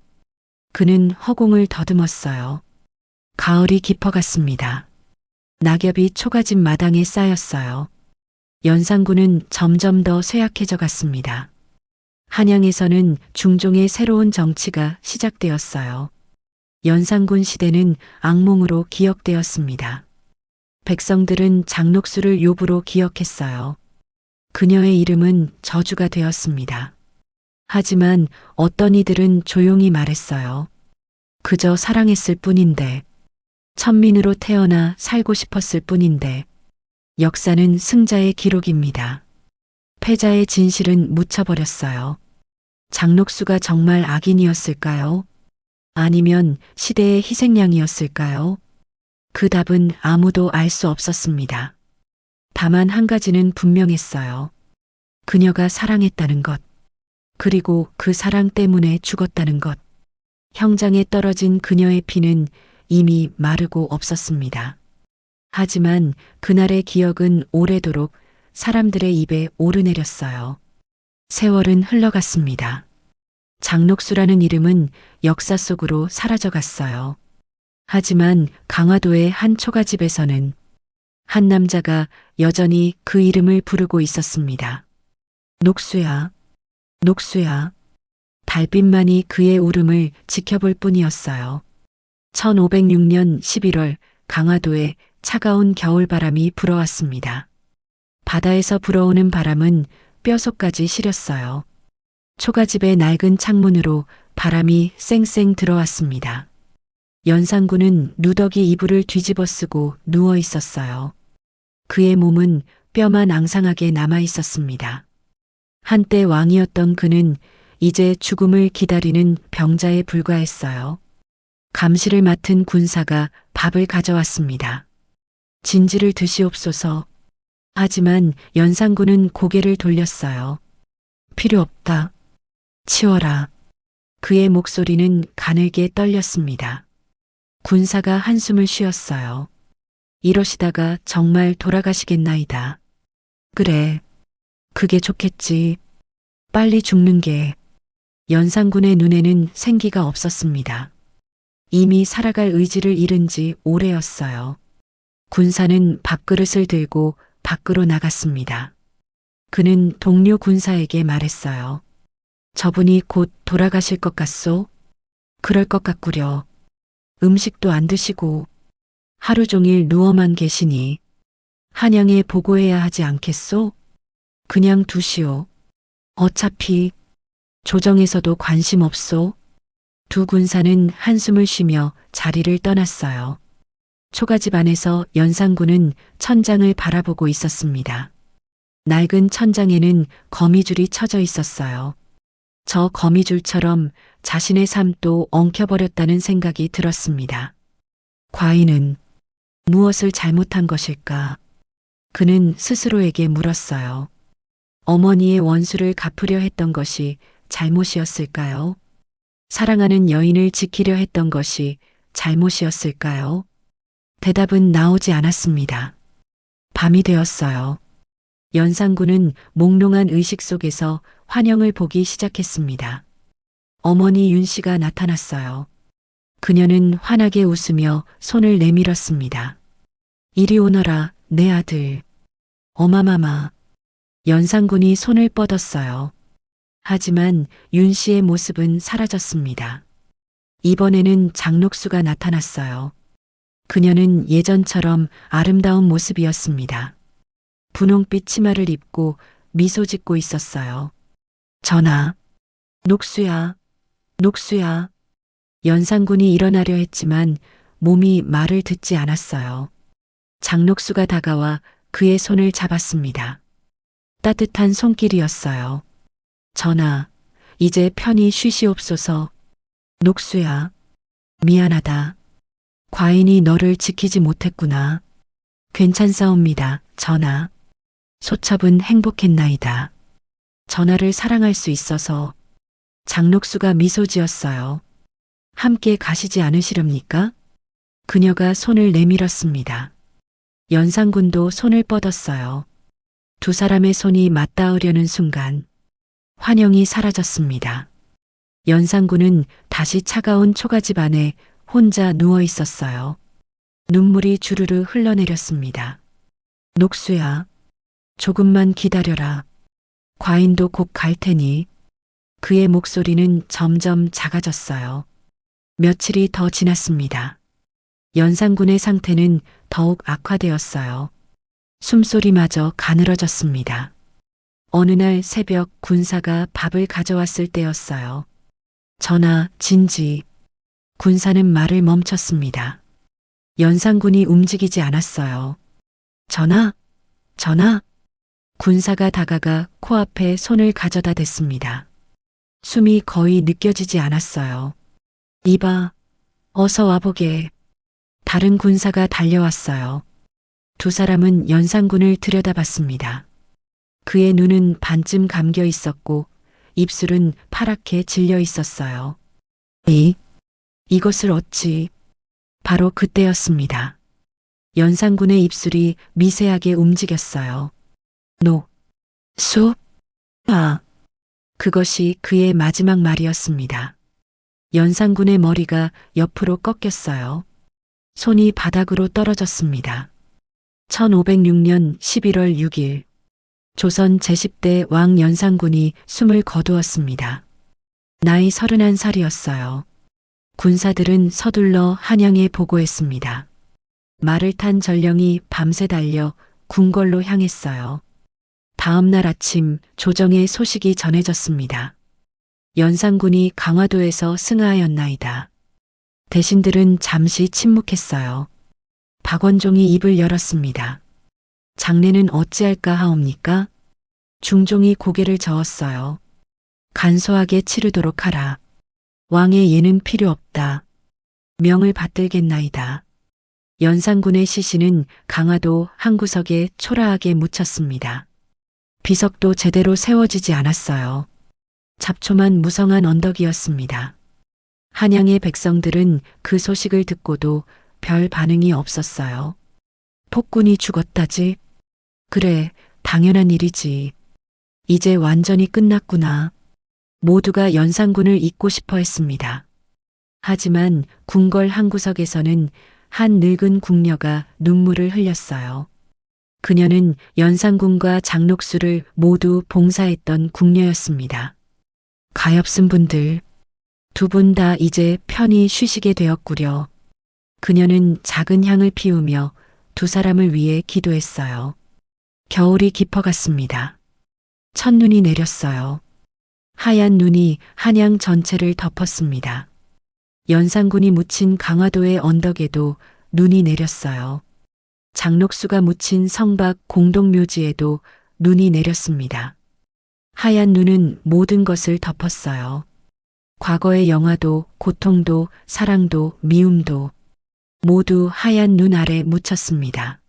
그는 허공을 더듬었어요. 가을이 깊어갔습니다. 낙엽이 초가집 마당에 쌓였어요. 연산군은 점점 더 쇠약해져 갔습니다. 한양에서는 중종의 새로운 정치가 시작되었어요. 연산군 시대는 악몽으로 기억되었습니다. 백성들은 장녹수를 요부로 기억했어요. 그녀의 이름은 저주가 되었습니다. 하지만 어떤 이들은 조용히 말했어요. 그저 사랑했을 뿐인데, 천민으로 태어나 살고 싶었을 뿐인데, 역사는 승자의 기록입니다. 패자의 진실은 묻혀버렸어요. 장녹수가 정말 악인이었을까요? 아니면 시대의 희생양이었을까요? 그 답은 아무도 알 수 없었습니다. 다만 한 가지는 분명했어요. 그녀가 사랑했다는 것. 그리고 그 사랑 때문에 죽었다는 것. 형장에 떨어진 그녀의 피는 이미 마르고 없었습니다. 하지만 그날의 기억은 오래도록 사람들의 입에 오르내렸어요. 세월은 흘러갔습니다. 장녹수라는 이름은 역사 속으로 사라져갔어요. 하지만 강화도의 한 초가집에서는 한 남자가 여전히 그 이름을 부르고 있었습니다. 녹수야, 녹수야. 달빛만이 그의 울음을 지켜볼 뿐이었어요. 1506년 11월 강화도에 차가운 겨울바람이 불어왔습니다. 바다에서 불어오는 바람은 뼛속까지 시렸어요. 초가집의 낡은 창문으로 바람이 쌩쌩 들어왔습니다. 연산군은 누더기 이불을 뒤집어 쓰고 누워 있었어요. 그의 몸은 뼈만 앙상하게 남아 있었습니다. 한때 왕이었던 그는 이제 죽음을 기다리는 병자에 불과했어요. 감시를 맡은 군사가 밥을 가져왔습니다. 진지를 드시옵소서. 하지만 연산군은 고개를 돌렸어요. 필요 없다. 치워라. 그의 목소리는 가늘게 떨렸습니다. 군사가 한숨을 쉬었어요. 이러시다가 정말 돌아가시겠나이다. 그래. 그게 좋겠지. 빨리 죽는 게. 연산군의 눈에는 생기가 없었습니다. 이미 살아갈 의지를 잃은 지 오래였어요. 군사는 밥그릇을 들고 밖으로 나갔습니다. 그는 동료 군사에게 말했어요. 저분이 곧 돌아가실 것 같소? 그럴 것 같구려. 음식도 안 드시고 하루 종일 누워만 계시니 한양에 보고해야 하지 않겠소? 그냥 두시오. 어차피 조정에서도 관심 없소. 두 군사는 한숨을 쉬며 자리를 떠났어요. 초가집 안에서 연산군은 천장을 바라보고 있었습니다. 낡은 천장에는 거미줄이 쳐져 있었어요. 저 거미줄처럼 자신의 삶도 엉켜버렸다는 생각이 들었습니다. 과인은 무엇을 잘못한 것일까? 그는 스스로에게 물었어요. 어머니의 원수를 갚으려 했던 것이 잘못이었을까요? 사랑하는 여인을 지키려 했던 것이 잘못이었을까요? 대답은 나오지 않았습니다. 밤이 되었어요. 연산군은 몽롱한 의식 속에서 환영을 보기 시작했습니다. 어머니 윤 씨가 나타났어요. 그녀는 환하게 웃으며 손을 내밀었습니다. 이리 오너라, 내 아들. 어마마마. 연산군이 손을 뻗었어요. 하지만 윤 씨의 모습은 사라졌습니다. 이번에는 장녹수가 나타났어요. 그녀는 예전처럼 아름다운 모습이었습니다. 분홍빛 치마를 입고 미소 짓고 있었어요. 전하, 녹수야, 녹수야. 연산군이 일어나려 했지만 몸이 말을 듣지 않았어요. 장녹수가 다가와 그의 손을 잡았습니다. 따뜻한 손길이었어요. 전하, 이제 편히 쉬시옵소서. 녹수야, 미안하다. 과인이 너를 지키지 못했구나. 괜찮사옵니다, 전하. 소첩은 행복했나이다. 전하를 사랑할 수 있어서. 장록수가 미소 지었어요. 함께 가시지 않으시렵니까? 그녀가 손을 내밀었습니다. 연산군도 손을 뻗었어요. 두 사람의 손이 맞닿으려는 순간 환영이 사라졌습니다. 연산군은 다시 차가운 초가집 안에 혼자 누워 있었어요. 눈물이 주르르 흘러내렸습니다. 녹수야, 조금만 기다려라. 과인도 곧 갈 테니. 그의 목소리는 점점 작아졌어요. 며칠이 더 지났습니다. 연산군의 상태는 더욱 악화되었어요. 숨소리마저 가늘어졌습니다. 어느 날 새벽 군사가 밥을 가져왔을 때였어요. 전하, 진지. 군사는 말을 멈췄습니다. 연산군이 움직이지 않았어요. 전하, 전하. 군사가 다가가 코앞에 손을 가져다 댔습니다. 숨이 거의 느껴지지 않았어요. 이봐, 어서 와보게. 다른 군사가 달려왔어요. 두 사람은 연산군을 들여다봤습니다. 그의 눈은 반쯤 감겨 있었고 입술은 파랗게 질려 있었어요. 이것을 어찌. 바로 그때였습니다. 연산군의 입술이 미세하게 움직였어요. 그것이 그의 마지막 말이었습니다. 연산군의 머리가 옆으로 꺾였어요. 손이 바닥으로 떨어졌습니다. 1506년 11월 6일 조선 제10대 왕 연산군이 숨을 거두었습니다. 나이 31살이었어요. 군사들은 서둘러 한양에 보고했습니다. 말을 탄 전령이 밤새 달려 궁궐로 향했어요. 다음 날 아침 조정의 소식이 전해졌습니다. 연산군이 강화도에서 승하하였나이다. 대신들은 잠시 침묵했어요. 박원종이 입을 열었습니다. 장례는 어찌할까 하옵니까? 중종이 고개를 저었어요. 간소하게 치르도록 하라. 왕의 예는 필요 없다. 명을 받들겠나이다. 연산군의 시신은 강화도 한 구석에 초라하게 묻혔습니다. 비석도 제대로 세워지지 않았어요. 잡초만 무성한 언덕이었습니다. 한양의 백성들은 그 소식을 듣고도 별 반응이 없었어요. 폭군이 죽었다지? 그래, 당연한 일이지. 이제 완전히 끝났구나. 모두가 연산군을 잊고 싶어 했습니다. 하지만 궁궐 한 구석에서는 한 늙은 궁녀가 눈물을 흘렸어요. 그녀는 연산군과 장록수를 모두 봉사했던 궁녀였습니다. 가엾은 분들, 두 분 다 이제 편히 쉬시게 되었구려. 그녀는 작은 향을 피우며 두 사람을 위해 기도했어요. 겨울이 깊어갔습니다. 첫눈이 내렸어요. 하얀 눈이 한양 전체를 덮었습니다. 연산군이 묻힌 강화도의 언덕에도 눈이 내렸어요. 장록수가 묻힌 성박 공동묘지에도 눈이 내렸습니다. 하얀 눈은 모든 것을 덮었어요. 과거의 영화도, 고통도, 사랑도, 미움도 모두 하얀 눈 아래 묻혔습니다.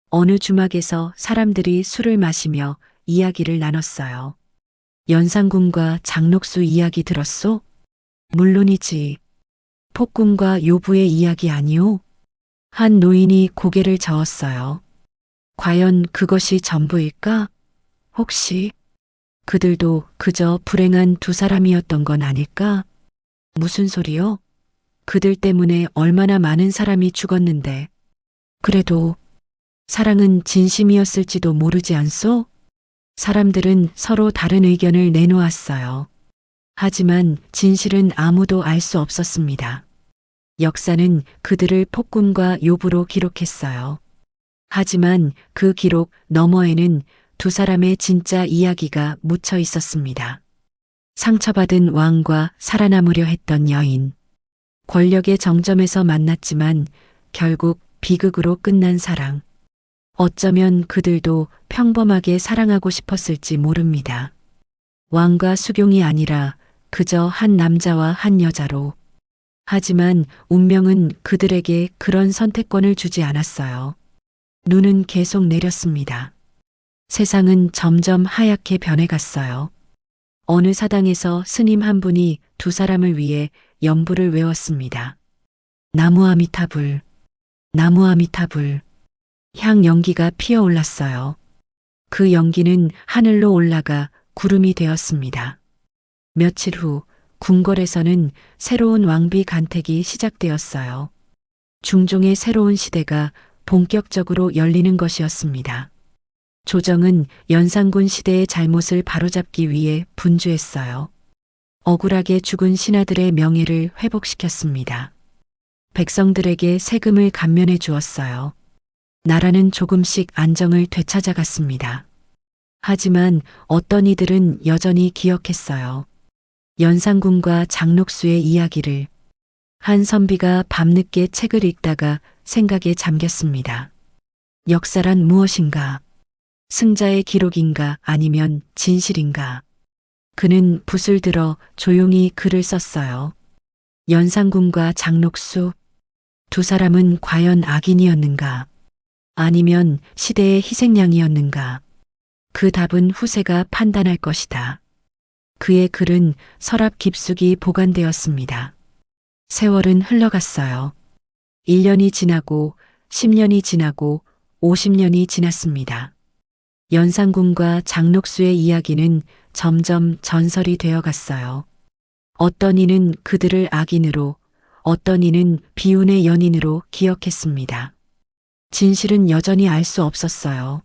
어느 주막에서 사람들이 술을 마시며 이야기를 나눴어요. 연산군과 장록수 이야기 들었소? 물론이지. 폭군과 요부의 이야기 아니오? 한 노인이 고개를 저었어요. 과연 그것이 전부일까? 혹시 그들도 그저 불행한 두 사람이었던 건 아닐까? 무슨 소리요? 그들 때문에 얼마나 많은 사람이 죽었는데. 그래도 사랑은 진심이었을지도 모르지 않소? 사람들은 서로 다른 의견을 내놓았어요. 하지만 진실은 아무도 알 수 없었습니다. 역사는 그들을 폭군과 요부로 기록했어요. 하지만 그 기록 너머에는 두 사람의 진짜 이야기가 묻혀 있었습니다. 상처받은 왕과 살아남으려 했던 여인. 권력의 정점에서 만났지만 결국 비극으로 끝난 사랑. 어쩌면 그들도 평범하게 사랑하고 싶었을지 모릅니다. 왕과 수경이 아니라 그저 한 남자와 한 여자로. 하지만 운명은 그들에게 그런 선택권을 주지 않았어요. 눈은 계속 내렸습니다. 세상은 점점 하얗게 변해갔어요. 어느 사당에서 스님 한 분이 두 사람을 위해 연부를 외웠습니다. 나무 아미타불, 나무 아미타불. 향 연기가 피어올랐어요. 그 연기는 하늘로 올라가 구름이 되었습니다. 며칠 후 궁궐에서는 새로운 왕비 간택이 시작되었어요. 중종의 새로운 시대가 본격적으로 열리는 것이었습니다. 조정은 연산군 시대의 잘못을 바로잡기 위해 분주했어요. 억울하게 죽은 신하들의 명예를 회복시켰습니다. 백성들에게 세금을 감면해 주었어요. 나라는 조금씩 안정을 되찾아갔습니다. 하지만 어떤 이들은 여전히 기억했어요. 연산군과 장녹수의 이야기를. 한 선비가 밤늦게 책을 읽다가 생각에 잠겼습니다. 역사란 무엇인가? 승자의 기록인가 아니면 진실인가? 그는 붓을 들어 조용히 글을 썼어요. 연산군과 장녹수, 두 사람은 과연 악인이었는가? 아니면 시대의 희생양이었는가? 그 답은 후세가 판단할 것이다. 그의 글은 서랍 깊숙이 보관되었습니다. 세월은 흘러갔어요. 1년이 지나고 10년이 지나고 50년이 지났습니다. 연산군과 장녹수의 이야기는 점점 전설이 되어갔어요. 어떤 이는 그들을 악인으로, 어떤 이는 비운의 연인으로 기억했습니다. 진실은 여전히 알 수 없었어요.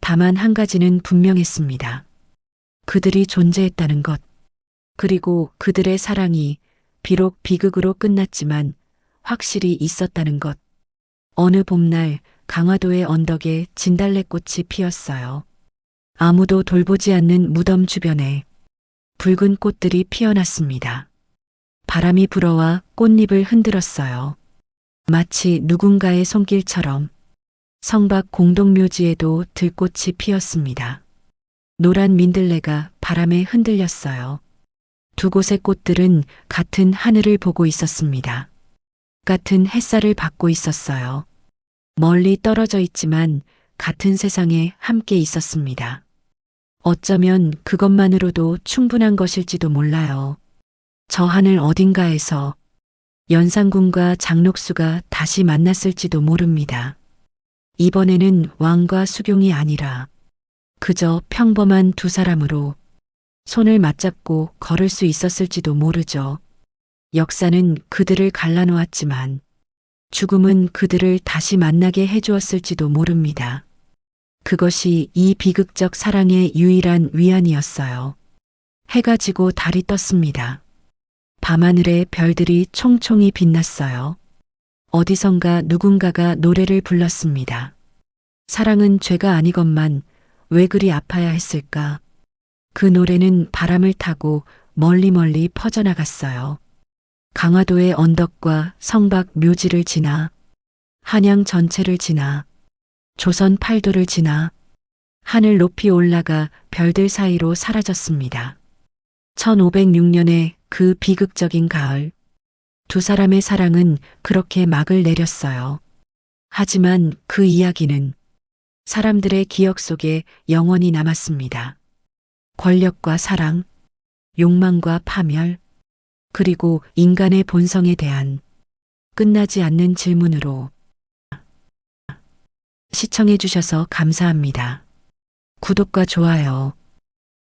다만 한 가지는 분명했습니다. 그들이 존재했다는 것. 그리고 그들의 사랑이 비록 비극으로 끝났지만 확실히 있었다는 것. 어느 봄날 강화도의 언덕에 진달래꽃이 피었어요. 아무도 돌보지 않는 무덤 주변에 붉은 꽃들이 피어났습니다. 바람이 불어와 꽃잎을 흔들었어요. 마치 누군가의 손길처럼. 성박 공동묘지에도 들꽃이 피었습니다. 노란 민들레가 바람에 흔들렸어요. 두 곳의 꽃들은 같은 하늘을 보고 있었습니다. 같은 햇살을 받고 있었어요. 멀리 떨어져 있지만 같은 세상에 함께 있었습니다. 어쩌면 그것만으로도 충분한 것일지도 몰라요. 저 하늘 어딘가에서 연산군과 장녹수가 다시 만났을지도 모릅니다. 이번에는 왕과 수경이 아니라 그저 평범한 두 사람으로 손을 맞잡고 걸을 수 있었을지도 모르죠. 역사는 그들을 갈라놓았지만 죽음은 그들을 다시 만나게 해주었을지도 모릅니다. 그것이 이 비극적 사랑의 유일한 위안이었어요. 해가 지고 달이 떴습니다. 밤하늘에 별들이 총총히 빛났어요. 어디선가 누군가가 노래를 불렀습니다. 사랑은 죄가 아니건만 왜 그리 아파야 했을까? 그 노래는 바람을 타고 멀리 멀리 퍼져나갔어요. 강화도의 언덕과 성박 묘지를 지나, 한양 전체를 지나, 조선 팔도를 지나, 하늘 높이 올라가 별들 사이로 사라졌습니다. 1506년의 그 비극적인 가을, 두 사람의 사랑은 그렇게 막을 내렸어요. 하지만 그 이야기는 사람들의 기억 속에 영원히 남았습니다. 권력과 사랑, 욕망과 파멸, 그리고 인간의 본성에 대한 끝나지 않는 질문으로. 시청해 주셔서 감사합니다. 구독과 좋아요,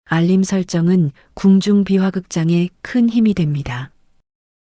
알림 설정은 궁중비화극장에 큰 힘이 됩니다.